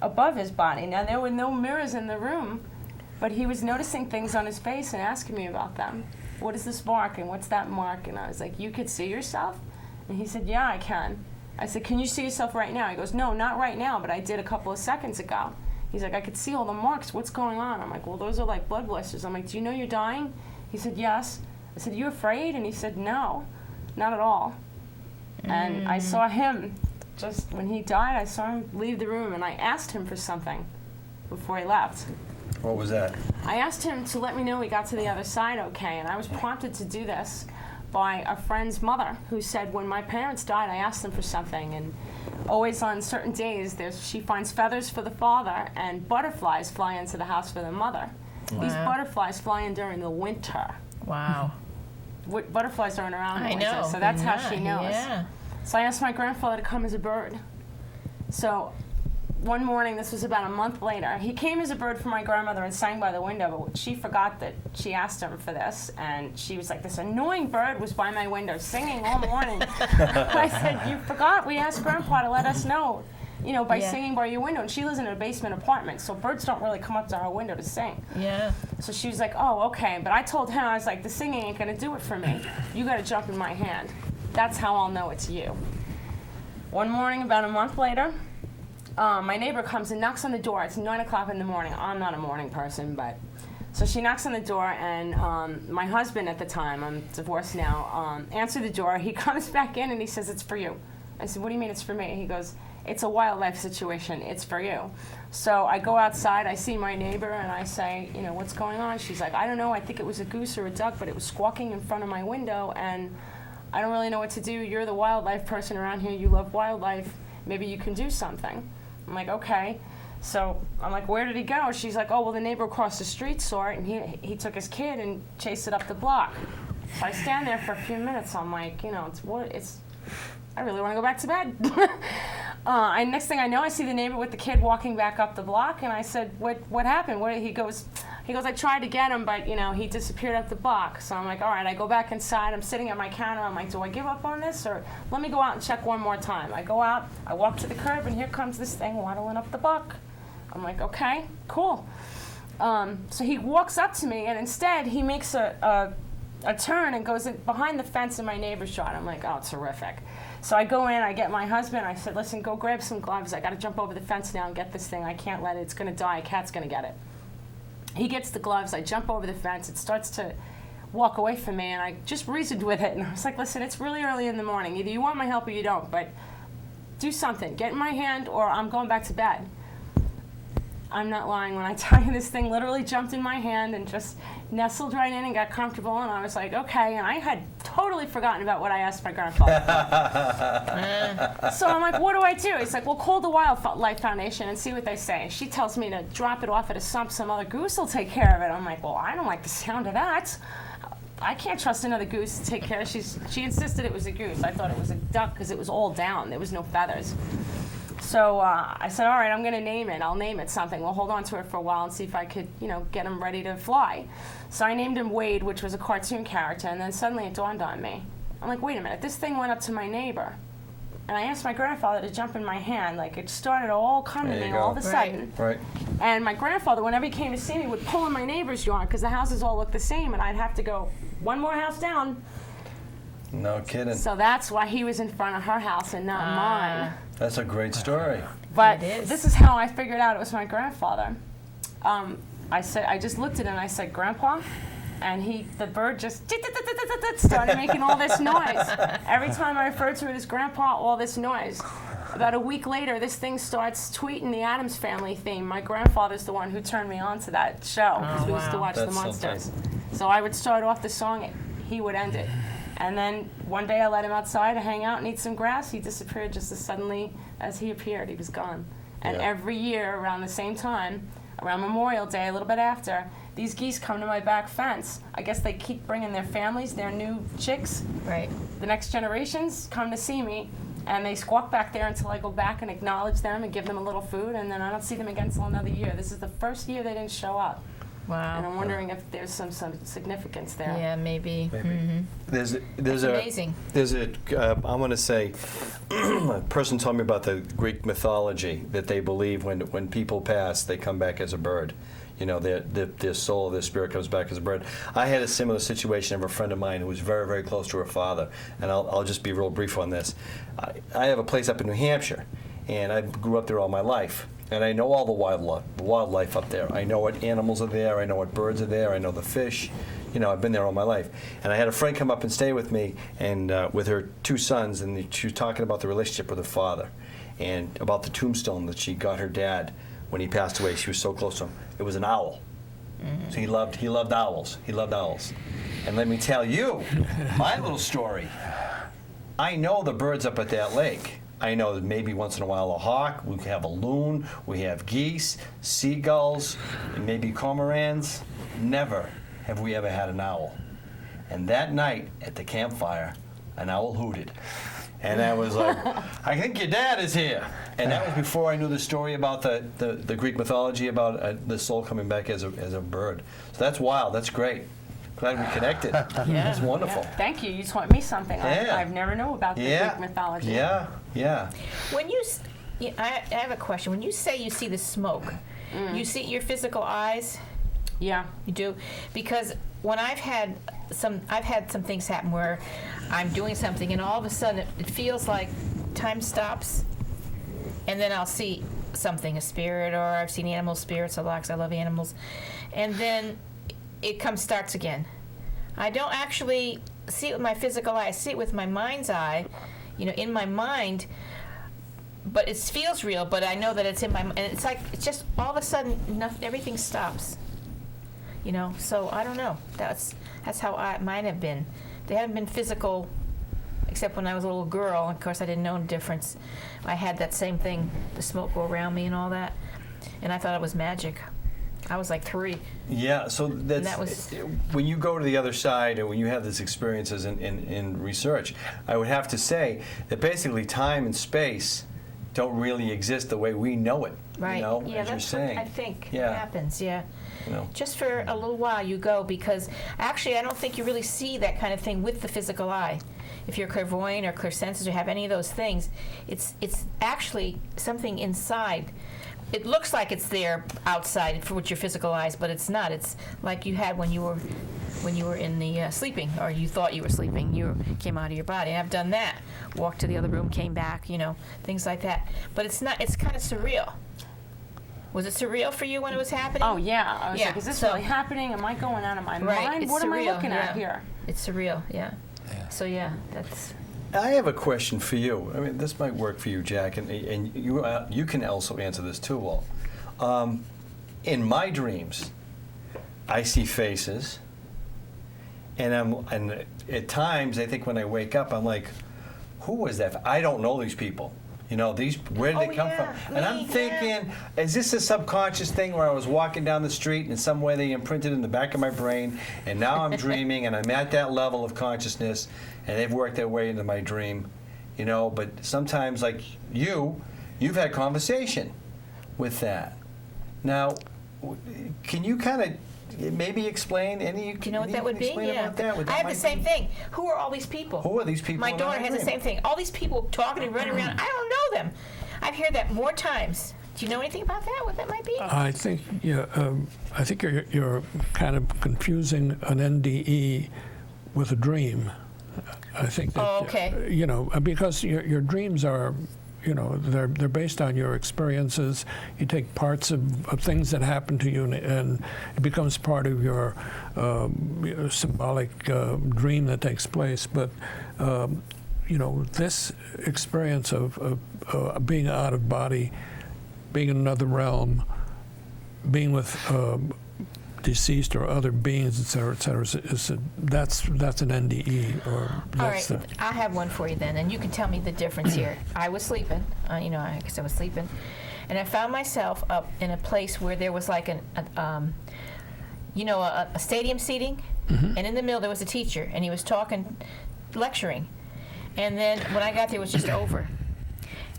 Speaker 6: above his body. Now, there were no mirrors in the room, but he was noticing things on his face and asking me about them. What is this mark and what's that mark? And I was like, you could see yourself? And he said, yeah, I can. I said, can you see yourself right now? He goes, no, not right now, but I did a couple of seconds ago. He's like, I could see all the marks. What's going on? I'm like, well, those are like blood blisters. I'm like, do you know you're dying? He said, yes. I said, you afraid? And he said, no, not at all. And I saw him, just when he died, I saw him leave the room, and I asked him for something before he left.
Speaker 3: What was that?
Speaker 6: I asked him to let me know he got to the other side okay, and I was prompted to do this by a friend's mother who said, when my parents died, I asked them for something, and always on certain days, she finds feathers for the father, and butterflies fly into the house for the mother.
Speaker 2: Wow.
Speaker 6: These butterflies fly in during the winter.
Speaker 2: Wow.
Speaker 6: Butterflies aren't around in
Speaker 2: I
Speaker 6: the winter,
Speaker 2: know.
Speaker 6: so that's how she knows.
Speaker 2: Yeah.
Speaker 6: So I asked my grandfather to come as a bird. So one morning, this was about a month later, he came as a bird for my grandmother and sang by the window, but she forgot that she asked him for this, and she was like, this annoying bird was by my window singing all morning. I said, you forgot, we asked Grandpa to let us know, by singing by your window, and she lives in a basement apartment, so birds don't really come up to her window to sing.
Speaker 2: Yeah.
Speaker 6: So she was like, oh, okay, but I told him, I was like, the singing ain't gonna do it for me. You gotta jump in my hand. That's how I'll know it's you. One morning, about a month later, my neighbor comes and knocks on the door. It's 9 o'clock in the morning. I'm not a morning person, but... So she knocks on the door, and my husband at the time, I'm divorced now, answered the door. He comes back in, and he says, it's for you. I said, what do you mean it's for me? He goes, it's a wildlife situation. It's for you. So I go outside. I see my neighbor, and I say, what's going on? She's like, I don't know. I think it was a goose or a duck, but it was squawking in front of my window, and I don't really know what to do. You're the wildlife person around here. You love wildlife. Maybe you can do something. I'm like, okay. So I'm like, where did he go? She's like, oh, well, the neighbor across the street saw it, and he took his kid and chased it up the block. So I stand there for a few minutes. I'm like, I really want to go back to bed. And next thing I know, I see the neighbor with the kid walking back up the block, and I said, what happened? He goes, I tried to get him, but, he disappeared up the block. So I'm like, all right, I go back inside. I'm sitting at my counter. I'm like, do I give up on this, or let me go out and check one more time? I go out, I walk to the curb, and here comes this thing waddling up the block. I'm like, okay, cool. So he walks up to me, and instead he makes a turn and goes behind the fence in my neighbor's yard. I'm like, oh, terrific. So I go in, I get my husband, I said, listen, go grab some gloves. I got to jump over the fence now and get this thing. I can't let it. It's going to die. A cat's going to get it. He gets the gloves. I jump over the fence. It starts to walk away from me, and I just reasoned with it. And I was like, listen, it's really early in the morning. Either you want my help or you don't, but do something. Get in my hand, or I'm going back to bed. I'm not lying when I tell you this thing literally jumped in my hand and just nestled right in and got comfortable, and I was like, okay, and I had totally forgotten about what I asked my grandfather. So I'm like, what do I do? He's like, well, call the Wildlife Foundation and see what they say. And she tells me to drop it off at a sump, some other goose will take care of it. I'm like, well, I don't like the sound of that. I can't trust another goose to take care of. She insisted it was a goose. I thought it was a duck because it was all down. There was no feathers. So I said, all right, I'm going to name it. I'll name it something. We'll hold on to it for a while and see if I could, get him ready to fly. So I named him Wade, which was a cartoon character, and then suddenly it dawned on me. I'm like, wait a minute, this thing went up to my neighbor. And I asked my grandfather to jump in my hand. Like, it started all coming to me all of a sudden.
Speaker 3: Right.
Speaker 6: And my grandfather, whenever he came to see me, would pull in my neighbor's yard because the houses all looked the same, and I'd have to go one more house down.
Speaker 3: No kidding.
Speaker 6: So that's why he was in front of her house and not mine.
Speaker 3: That's a great story.
Speaker 6: But
Speaker 2: It is.
Speaker 6: this is how I figured out it was my grandfather. I just looked at him and I said, Grandpa? And the bird just started making all this noise. Every time I referred to it as Grandpa, all this noise. About a week later, this thing starts tweeting the Addams Family theme. My grandfather's the one who turned me on to that show, because we used to watch
Speaker 3: That's
Speaker 6: The Munsters.
Speaker 3: something.
Speaker 6: So I would start off the song, he would end it. And then one day I let him outside to hang out and eat some grass. He disappeared just as suddenly as he appeared. He was gone. And
Speaker 3: Yeah.
Speaker 6: every year around the same time, around Memorial Day, a little bit after, these geese come to my back fence. I guess they keep bringing their families, their new chicks.
Speaker 2: Right.
Speaker 6: The next generations come to see me, and they squawk back there until I go back and acknowledge them and give them a little food, and then I don't see them again until another year. This is the first year they didn't show up. And I'm
Speaker 2: Wow.
Speaker 6: wondering if there's some significance there.
Speaker 2: Yeah, maybe.
Speaker 3: Maybe. There's
Speaker 2: That's
Speaker 3: a
Speaker 2: amazing.
Speaker 3: There's a I want to say a person told me about the Greek mythology that they believe when people pass they come back as a bird. Their soul, their spirit comes back as a bird. I had a similar situation of a friend of mine who was very, very close to her father, and I'll just be real brief on this. I have a place up in New Hampshire, and I grew up there all my life. And I know all the wildlife up there. I know what animals are there. I know what birds are there. I know the fish. I've been there all my life. And I had a friend come up and stay with me, and with her two sons, and she was talking about the relationship with her father, and about the tombstone that she got her dad when he passed away. She was so close to him. It was an owl. So he loved owls. He loved owls. And let me tell you, my little story. I know the birds up at that lake. I know that maybe once in a while a hawk, we have a loon, we have geese, seagulls, and maybe cormorants. Never have we ever had an owl. And that night at the campfire, an owl hooted. And I was like, I think your dad is here. And that was before I knew the story about the Greek mythology about the soul coming back as a bird. So that's wild, that's great. Glad we connected. That's wonderful.
Speaker 6: Yeah. Thank you. You taught me something.
Speaker 3: Yeah.
Speaker 6: I've never known about the Greek mythology.
Speaker 3: Yeah.
Speaker 2: When I have a question. When you say you see the smoke, you see your physical eyes?
Speaker 6: Yeah.
Speaker 2: You do? Because when I've had some things happen where I'm doing something and all of a sudden it feels like time stops, and then I'll see something, a spirit, or I've seen animal spirits a lot because I love animals, and then it starts again. I don't actually see it with my physical eye. I see it with my mind's eye, in my mind, but it feels real, but I know that it's in my mind. And it's just all of a sudden, everything stops. So I don't know. That's how mine have been. They haven't been physical, except when I was a little girl. Of course, I didn't know the difference. I had that same thing, the smoke go around me and all that, and I thought it was magic. I was like 3.
Speaker 3: Yeah, so that's when you go to the other side and when you have these experiences in research, I would have to say that basically time and space don't really exist the way we know it.
Speaker 2: Right.
Speaker 3: Yeah,
Speaker 2: Yeah,
Speaker 3: as you're
Speaker 2: that's
Speaker 3: saying.
Speaker 2: what I think
Speaker 3: Yeah.
Speaker 2: happens. Yeah.
Speaker 3: No.
Speaker 2: Just for a little while you go, because actually I don't think you really see that kind of thing with the physical eye. If you're clairvoyant or clairsensitive or have any of those things, it's actually something inside. It looks like it's there outside with your physical eyes, but it's not. It's like you had when you were in the sleeping, or you thought you were sleeping. You came out of your body. And I've done that. Walked to the other room, came back. Things like that. But it's not. It's kind of surreal. Was it surreal for you when it was happening?
Speaker 6: Oh, yeah. I was
Speaker 2: Yeah,
Speaker 6: like, is this
Speaker 2: so-
Speaker 6: really happening? Am I going out of my
Speaker 2: Right.
Speaker 6: mind?
Speaker 2: It's
Speaker 6: What am I
Speaker 2: surreal,
Speaker 6: looking at
Speaker 2: yeah.
Speaker 6: here?
Speaker 2: It's surreal. Yeah. So yeah, that's.
Speaker 3: I have a question for you. I mean, this might work for you, Jack, and you can also answer this too, Walt. In my dreams, I see faces, and at times I think when I wake up, I'm like, who was that? I don't know these people. You know, where did they come from? And I'm thinking, is this a subconscious thing where I was walking down the street and in some way they imprinted in the back of my brain, and now I'm dreaming and I'm at that level of consciousness, and they've worked their way into my dream, you know? But sometimes, like you've had conversation with that. Now, can you kind of maybe explain any?
Speaker 2: Do you know what that would be?
Speaker 3: About that?
Speaker 2: I have the same thing. Who are all these people?
Speaker 3: Who are these people?
Speaker 2: My daughter has the same thing. All these people talking and running around. I don't know them. I've heard that more times. Do you know anything about that? What that might be?
Speaker 5: I think I think you're kind of confusing an NDE with a dream. I think that,
Speaker 2: okay.
Speaker 5: Because your dreams are, they're based on your experiences. You take parts of things that happen to you, and it becomes part of your symbolic dream that takes place. But this experience of being out of body, being in another realm, being with deceased or other beings, et cetera, that's an NDE. Or
Speaker 2: all right, I have one for you then, and you can tell me the difference here. I was sleeping, I guess I was sleeping, and I found myself up in a place where there was like a stadium seating, and in the middle there was a teacher, and he was lecturing, and then when I got there it was just over.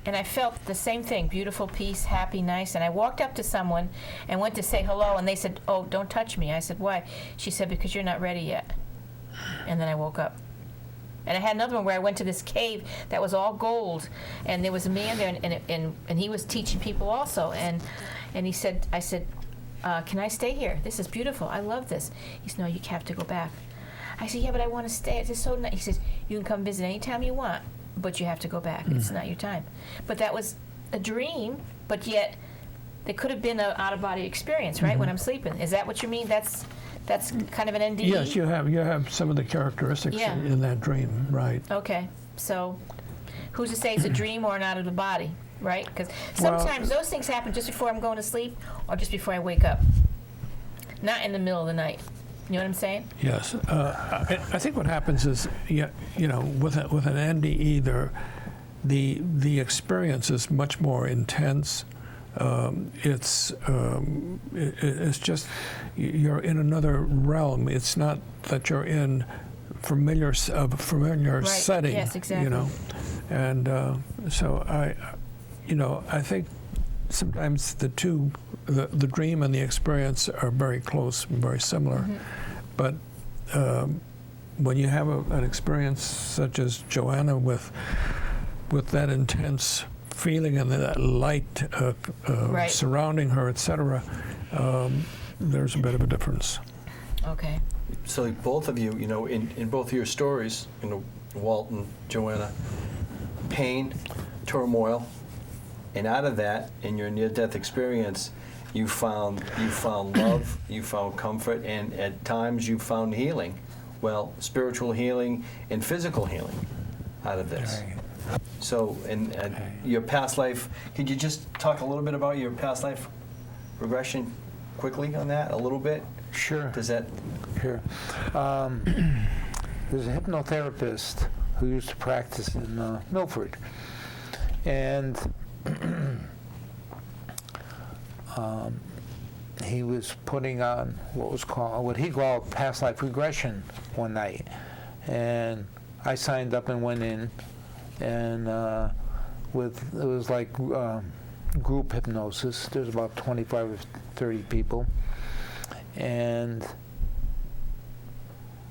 Speaker 2: And I felt the same thing, beautiful, peace, happy, nice. And I walked up to someone and went to say hello, and they said, "Oh, don't touch me." I said, "Why?" She said, "Because you're not ready yet." And then I woke up. And I had another one where I went to this cave that was all gold, and there was a man there, and he was teaching people also. And he said, I said, "Can I stay here? This is beautiful. I love this." He said, "No, you have to go back." I said, "Yeah, but I want to stay. It's just so nice." He says, "You can come visit anytime you want, but you have to go back. It's not your time." But that was a dream, but yet there could have been an out-of-body experience, right, when I'm sleeping. Is that what you mean? That's kind of an NDE?
Speaker 5: Yes, you have some of the characteristics in that dream, right.
Speaker 2: Okay, so who's to say it's a dream or an out-of-the-body, right? Because sometimes those things happen just before I'm going to sleep or just before I wake up, not in the middle of the night. You know what I'm saying?
Speaker 5: Yes. I think what happens is, with an NDE, the experience is much more intense. It's just you're in another realm. It's not that you're in familiar setting.
Speaker 2: Yes, exactly.
Speaker 5: And so I think sometimes the two, the dream and the experience are very close, very similar. But when you have an experience such as Joanna with that intense feeling and that light surrounding her, etc., there's a bit of a difference.
Speaker 2: Okay.
Speaker 3: So both of you, in both of your stories, Walt and Joanna, pain, turmoil, and out of that, in your near-death experience, you found love, you found comfort, and at times you found healing. Well, spiritual healing and physical healing out of this. So, and your past life, could you just talk a little bit about your past life regression quickly on that, a little bit?
Speaker 4: Sure.
Speaker 3: Does that?
Speaker 4: Sure. There's a hypnotherapist who used to practice in Milford, and he was putting on what he called past life regression one night, and I signed up and went in, and it was like group hypnosis. There's about 25 or 30 people, and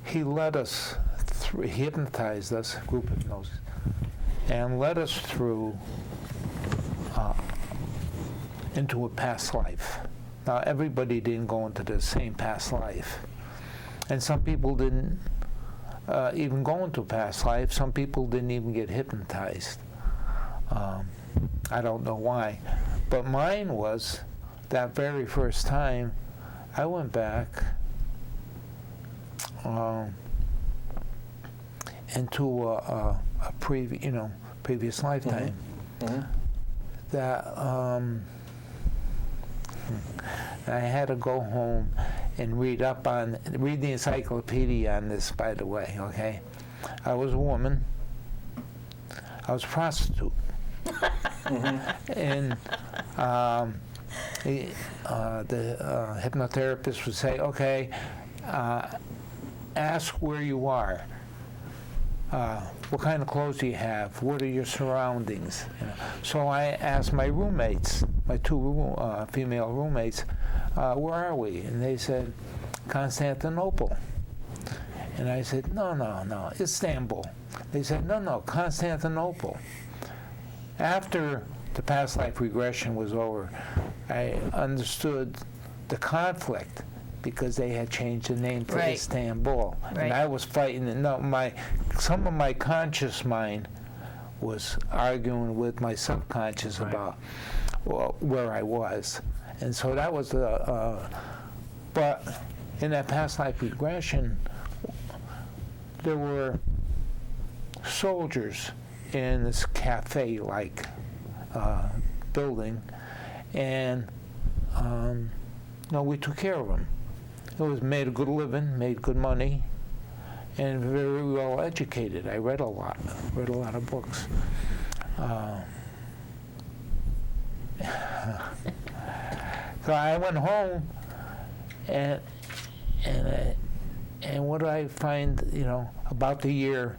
Speaker 4: he led us through, he hypnotized us, group hypnosis, and led us through into a past life. Now, everybody didn't go into the same past life, and some people didn't even go into a past life. Some people didn't even get hypnotized. I don't know why, but mine was that very first time I went back into a previous lifetime. That I had to go home and read the encyclopedia on this, by the way, okay? I was a woman. I was a prostitute. And the hypnotherapist would say, okay, ask where you are. What kind of clothes do you have? What are your surroundings? You know? So I asked my roommates, my two female roommates, where are we? And they said, Constantinople. And I said, no, Istanbul. They said, no, Constantinople. After the past life regression was over, I understood the conflict because they had changed the name to
Speaker 2: Right.
Speaker 4: Istanbul.
Speaker 2: Right.
Speaker 4: And I was fighting, and some of my conscious mind was arguing with my subconscious about where I was. And so that was but in that past life regression, there were soldiers in this cafe-like building, and we took care of them. It was made a good living, made good money, and very well educated. I read a lot of books. So I went home, and what do I find, about the year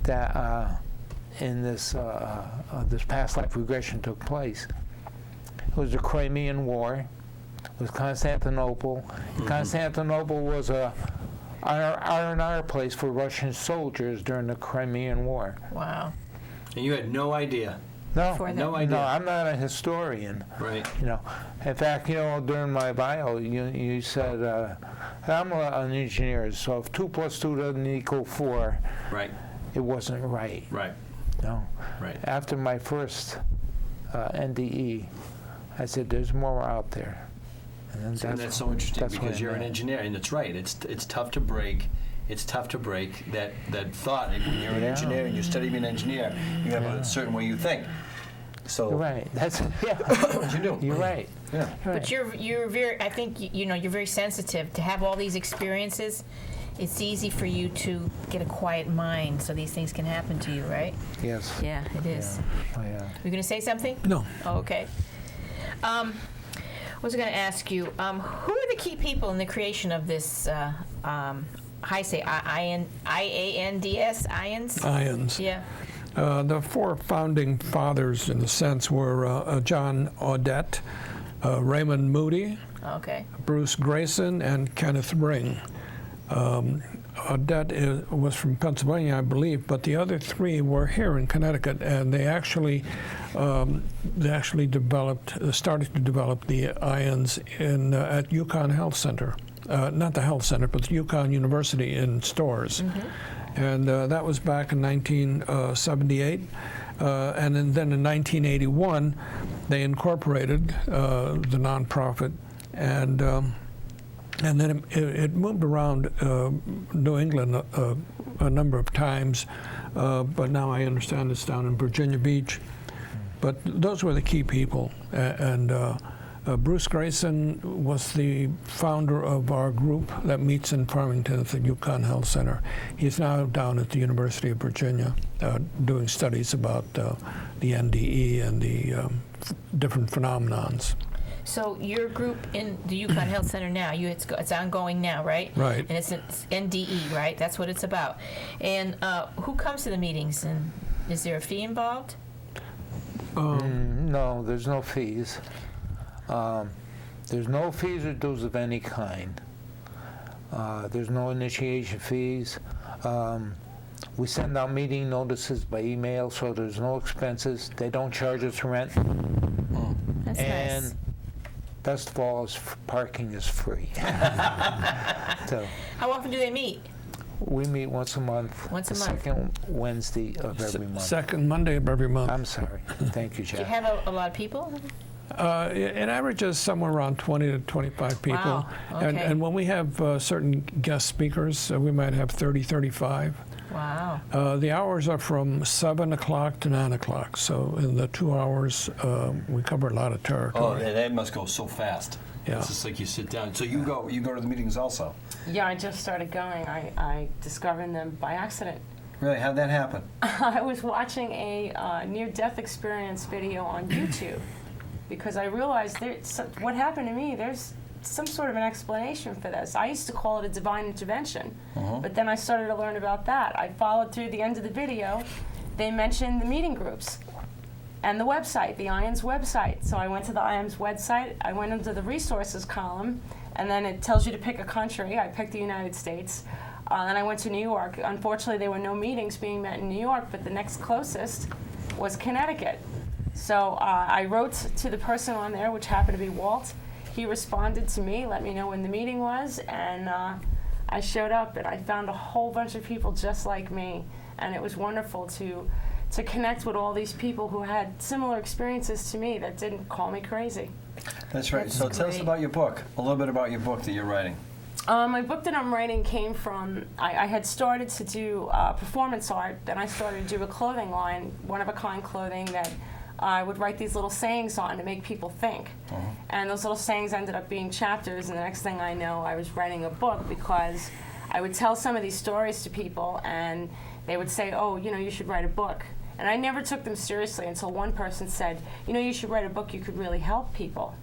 Speaker 4: that in this past life regression took place? It was the Crimean War. It was Constantinople. Constantinople was a R&R place for Russian soldiers during the Crimean War.
Speaker 2: Wow.
Speaker 3: And you had no idea.
Speaker 4: No,
Speaker 2: For
Speaker 3: No
Speaker 2: them.
Speaker 3: idea.
Speaker 4: no, I'm not a historian.
Speaker 3: Right.
Speaker 4: In fact, during my bio, you said I'm an engineer, so if 2 + 2 doesn't equal 4,
Speaker 3: Right.
Speaker 4: it wasn't right.
Speaker 3: Right.
Speaker 4: No.
Speaker 3: Right.
Speaker 4: After my first NDE, I said, "There's more out there." And
Speaker 3: That's so interesting
Speaker 4: that's
Speaker 3: because
Speaker 4: when
Speaker 3: you're an
Speaker 4: I-
Speaker 3: engineer, and it's right. It's tough to break. It's tough to break that thought. And when you're an
Speaker 4: Yeah.
Speaker 3: engineer and you study being an engineer, you have a certain way you think. So
Speaker 4: You're right. That's yeah.
Speaker 3: you do.
Speaker 4: You're right.
Speaker 3: Yeah.
Speaker 2: But you're very, I think, you're very sensitive to have all these experiences. It's easy for you to get a quiet mind so these things can happen to you, right?
Speaker 4: Yes.
Speaker 2: Yeah, it is.
Speaker 4: Oh, yeah.
Speaker 2: You're going to say something?
Speaker 5: No.
Speaker 2: Oh, okay. I was going to ask you, who are the key people in the creation of this, I say IANDS, IANS?
Speaker 5: Ions.
Speaker 2: Yeah.
Speaker 5: The 4 founding fathers, in a sense, were John Audette, Raymond Moody,
Speaker 2: Okay.
Speaker 5: Bruce Grayson, and Kenneth Ring. Audette was from Pennsylvania, I believe, but the other 3 were here in Connecticut, and they actually started to develop the ions at UConn Health Center, not the health center, but the UConn University in Storrs, and that was back in 1978, and then in 1981 they incorporated the nonprofit, and then it moved around New England a number of times, but now I understand it's down in Virginia Beach. But those were the key people. And Bruce Grayson was the founder of our group that meets in Farmington at the UConn Health Center. He's now down at the University of Virginia doing studies about the NDE and the different phenomenons.
Speaker 2: So your group in the UConn Health Center now, it's ongoing now, right?
Speaker 5: Right.
Speaker 2: And it's NDE, right? That's what it's about. And who comes to the meetings? And is there a fee involved?
Speaker 4: No, there's no fees. There's no fees or dues of any kind. There's no initiation fees. We send out meeting notices by email, so there's no expenses. They don't charge us rent.
Speaker 2: That's
Speaker 4: And
Speaker 2: nice.
Speaker 4: best of all, parking is free. So
Speaker 2: How often do they meet?
Speaker 4: we meet once a month.
Speaker 2: Once a
Speaker 4: the
Speaker 2: month.
Speaker 4: second Wednesday of every month.
Speaker 5: Second Monday of every month.
Speaker 4: I'm sorry. Thank you,
Speaker 2: Do you
Speaker 4: Jack.
Speaker 2: have a lot of people?
Speaker 5: It averages somewhere around 20 to 25 people.
Speaker 2: Wow, okay.
Speaker 5: And when we have certain guest speakers, we might have 30, 35.
Speaker 2: Wow.
Speaker 5: The hours are from 7 o'clock to 9 o'clock. So in the 2 hours, we cover a lot of
Speaker 3: Oh,
Speaker 5: territory.
Speaker 3: that must go so fast.
Speaker 5: Yeah.
Speaker 3: It's just like you sit down. So you go to the meetings also.
Speaker 6: Yeah, I just started going. I discovered them by accident.
Speaker 3: Really? How'd that happen?
Speaker 6: I was watching a near-death experience video on YouTube because I realized what happened to me, there's some sort of an explanation for this. I used to call it a divine intervention, but then I started to learn about that. I followed through the end of the video. They mentioned the meeting groups and the website, the IAMS website. So I went to the IAMS website, I went into the resources column, and then it tells you to pick a country. I picked the United States. Then I went to New York. Unfortunately, there were no meetings being met in New York, but the next closest was Connecticut. So I wrote to the person on there, which happened to be Walt. He responded to me, let me know when the meeting was, and I showed up, and I found a whole bunch of people just like me. And it was wonderful to connect with all these people who had similar experiences to me that didn't call me crazy.
Speaker 3: That's right.
Speaker 2: That's
Speaker 3: So tell us
Speaker 2: great.
Speaker 3: about your book, a little bit about your book that you're writing.
Speaker 6: My book that I'm writing came from, I had started to do performance art, then I started to do a clothing line, one-of-a-kind clothing that I would write these little sayings on to make people think. And those little sayings ended up being chapters, and the next thing I know, I was writing a book because I would tell some of these stories to people, and they would say, oh, you should write a book. And I never took them seriously until one person said, you should write a book, you could really help people.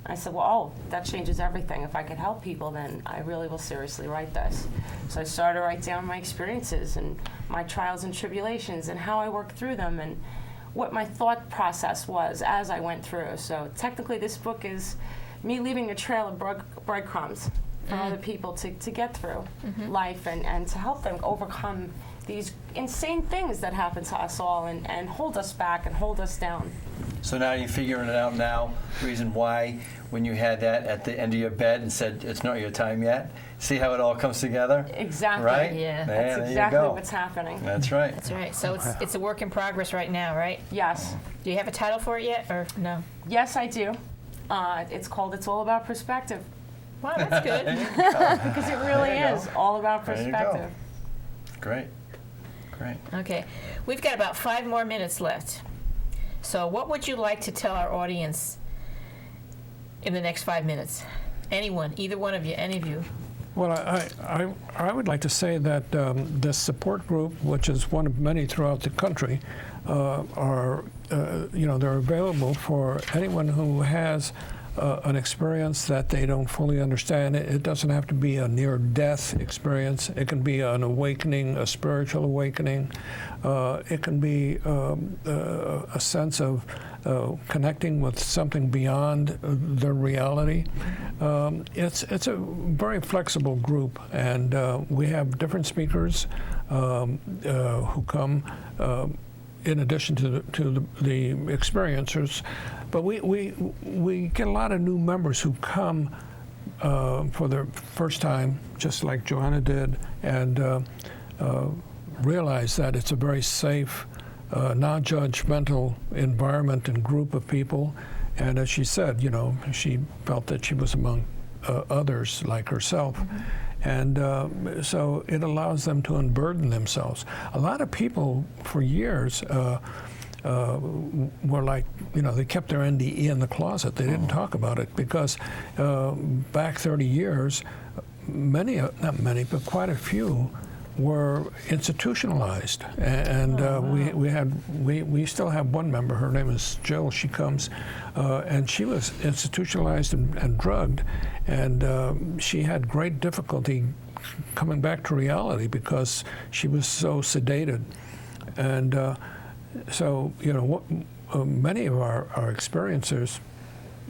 Speaker 6: I said, well, that changes everything. If I could help people, then I really will seriously write this. So I started to write down my experiences and my trials and tribulations and how I worked through them and what my thought process was as I went through. So technically this book is me leaving a trail of breadcrumbs for other people to get through life and to help them overcome these insane things that happen to us all and hold us back and hold us down.
Speaker 3: So now you're figuring it out now, reason why when you had that at the end of your bed and said it's not your time yet, see how it all comes together?
Speaker 6: Exactly.
Speaker 3: Right?
Speaker 2: Yeah.
Speaker 6: That's
Speaker 3: there
Speaker 6: exactly
Speaker 3: you go.
Speaker 6: what's happening.
Speaker 3: That's right.
Speaker 2: That's right. So it's a work in progress right now, right?
Speaker 6: Yes.
Speaker 2: Do you have a title for it yet, or no?
Speaker 6: Yes, I do. It's called It's All About Perspective.
Speaker 2: Wow, that's good.
Speaker 6: Because it really
Speaker 3: There you
Speaker 6: is
Speaker 3: go.
Speaker 6: all about
Speaker 3: There you go.
Speaker 6: perspective.
Speaker 3: Great. Great.
Speaker 2: Okay, we've got about 5 more minutes left. So what would you like to tell our audience in the next 5 minutes? Anyone, either one of you, any of you.
Speaker 5: Well, I would like to say that this support group, which is one of many throughout the country, are they're available for anyone who has an experience that they don't fully understand. It doesn't have to be a near-death experience. It can be an awakening, a spiritual awakening. It can be a sense of connecting with something beyond their reality. It's a very flexible group, and we have different speakers who come in addition to the experiencers. But we get a lot of new members who come for their first time, just like Joanna did, and realize that it's a very safe, non-judgmental environment and group of people. And as she said, she felt that she was among others like herself. And so it allows them to unburden themselves. A lot of people for years were like, they kept their NDE in the closet. They didn't talk about it because back 30 years, not many, but quite a few were institutionalized. And we still have one member, her name is Jill, she comes, and she was institutionalized and drugged, and she had great difficulty coming back to reality because she was so sedated. And so, many of our experiencers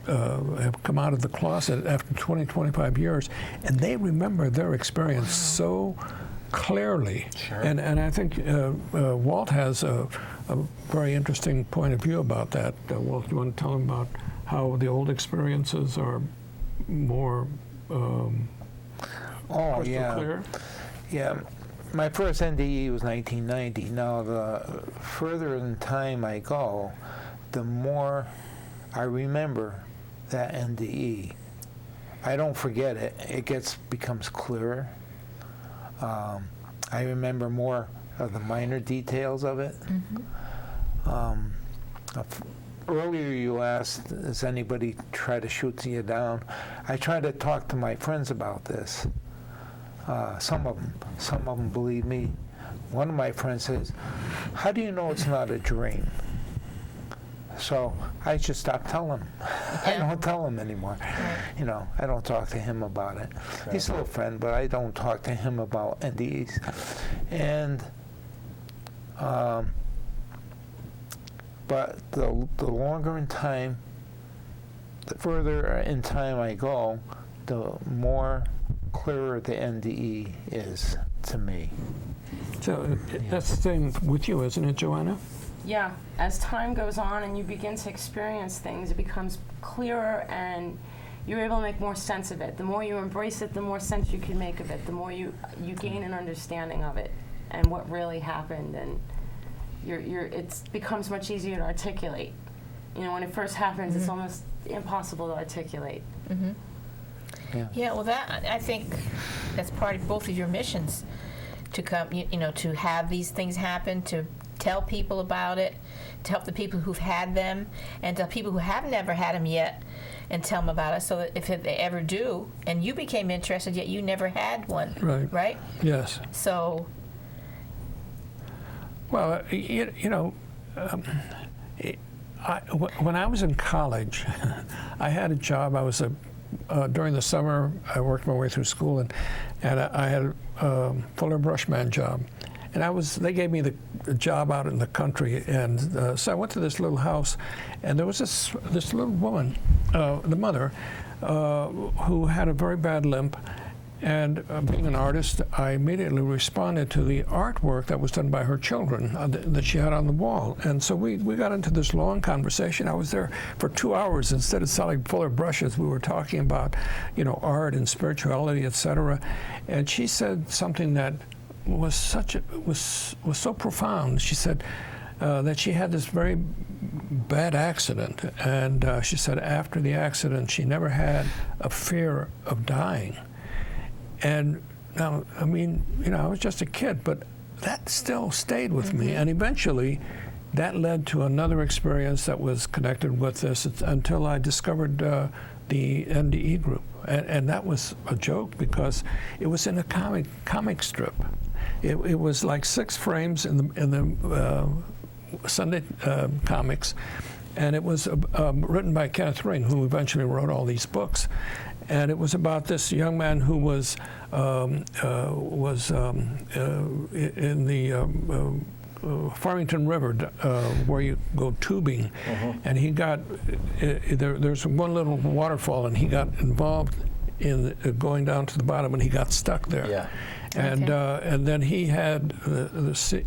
Speaker 5: have come out of the closet after 20, 25 years, and they remember their experience so clearly.
Speaker 3: Sure.
Speaker 5: And I think Walt has a very interesting point of view about that. Walt, you want to tell him about how the old experiences are more crystal clear?
Speaker 4: Yeah. My first NDE was 1990. Now, the further in time I go, the more I remember that NDE. I don't forget it. It becomes clearer. I remember more of the minor details of it. Earlier you asked, does anybody try to shoot you down? I try to talk to my friends about this. Some of them believe me. one of my friends says, "How do you know it's not a dream?" So I just stopped telling him. I don't tell him anymore. You know, I don't talk to him about it. He's still a friend, but I don't talk to him about NDEs. And but the longer in time, the further in time I go, the more clearer the NDE is to me.
Speaker 5: So that's the thing with you, isn't it, Joanna?
Speaker 6: Yeah, as time goes on and you begin to experience things, it becomes clearer and you're able to make more sense of it. The more you embrace it, the more sense you can make of it. The more you gain an understanding of it and what really happened, and it becomes much easier to articulate. You know, when it first happens, it's almost impossible to articulate.
Speaker 2: Yeah, well, that I think that's part of both of your missions, to come, you know, to have these things happen, to tell people about it, to help the people who've had them, and to people who have never had them yet, and tell them about it, so that if they ever do, and you became interested yet you never had one, right?
Speaker 5: Yes.
Speaker 2: So,
Speaker 5: well, you know, when I was in college, I had a job. I was during the summer, I worked my way through school, and I had a Fuller Brushman job. And they gave me the job out in the country, and so I went to this little house, and there was this little woman, the mother, who had a very bad limp, and being an artist, I immediately responded to the artwork that was done by her children that she had on the wall, and so we got into this long conversation. I was there for 2 hours. Instead of selling Fuller brushes, we were talking about, you know, art and spirituality, etc. And she said something that was so profound. She said that she had this very bad accident, and she said after the accident she never had a fear of dying. And now, I mean, you know, I was just a kid, but that still stayed with me, and eventually that led to another experience that was connected with this until I discovered the NDE group, and that was a joke because it was in a comic strip. It was like 6 frames in the Sunday comics, and it was written by Kenneth Ring, who eventually wrote all these books. And it was about this young man who was in the Farmington River, where you go tubing, and he got there's one little waterfall, and he got involved in going down to the bottom, and he got stuck there.
Speaker 3: Yeah.
Speaker 5: And and then he had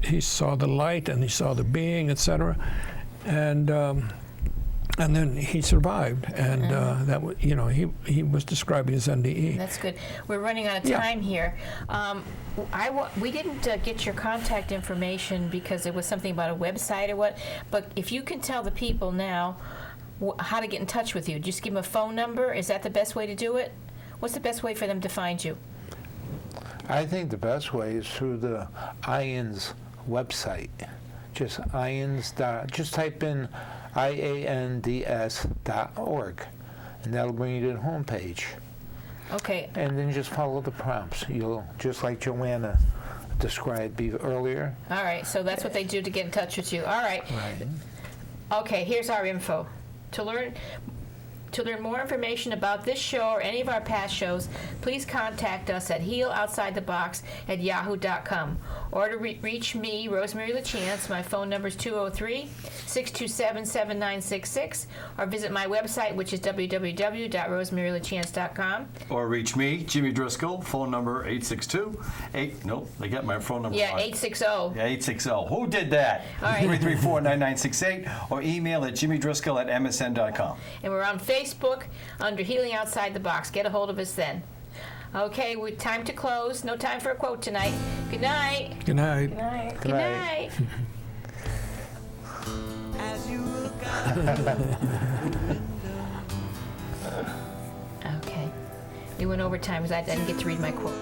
Speaker 5: he saw the light, and he saw the being, etc. And then he survived, and that you know, he was describing his NDE.
Speaker 2: that's good. We're running out of time here. We didn't get your contact information because it was something about a website or what, but if you can tell the people now how to get in touch with you, just give them a phone number. Is that the best way to do it? What's the best way for them to find you?
Speaker 4: I think the best way is through the IANDS website. Just IANDS. Just type in IANDS.org, and that'll bring you to the homepage.
Speaker 2: Okay.
Speaker 4: And then just follow the prompts. You'll, just like Joanna described earlier.
Speaker 2: All right, so that's what they do to get in touch with you. All right. Okay, here's our info. To learn more information about this show or any of our past shows, please contact us at healoutsidethebox@yahoo.com. Or to reach me, Rosemary Lachance, my phone number is 203-627-7966, or visit my website, which is www.rosemarylachance.com.
Speaker 3: Or reach me, Jimmy Driscoll, phone number 862-8, nope, they got my phone number
Speaker 2: Yeah,
Speaker 3: wrong.
Speaker 2: 860.
Speaker 3: Yeah, 860. Who did that?
Speaker 2: All right.
Speaker 3: 334-9968, or email at jimmydriscoll@msn.com.
Speaker 2: And we're on Facebook under Healing Outside the Box. Get a hold of us then. Okay, time to close. No time for a quote tonight. Good night.
Speaker 5: Good night.
Speaker 2: Good night.
Speaker 4: Good night.
Speaker 1: As you look out the window.
Speaker 2: Okay. We went over time because I didn't get to read my quote.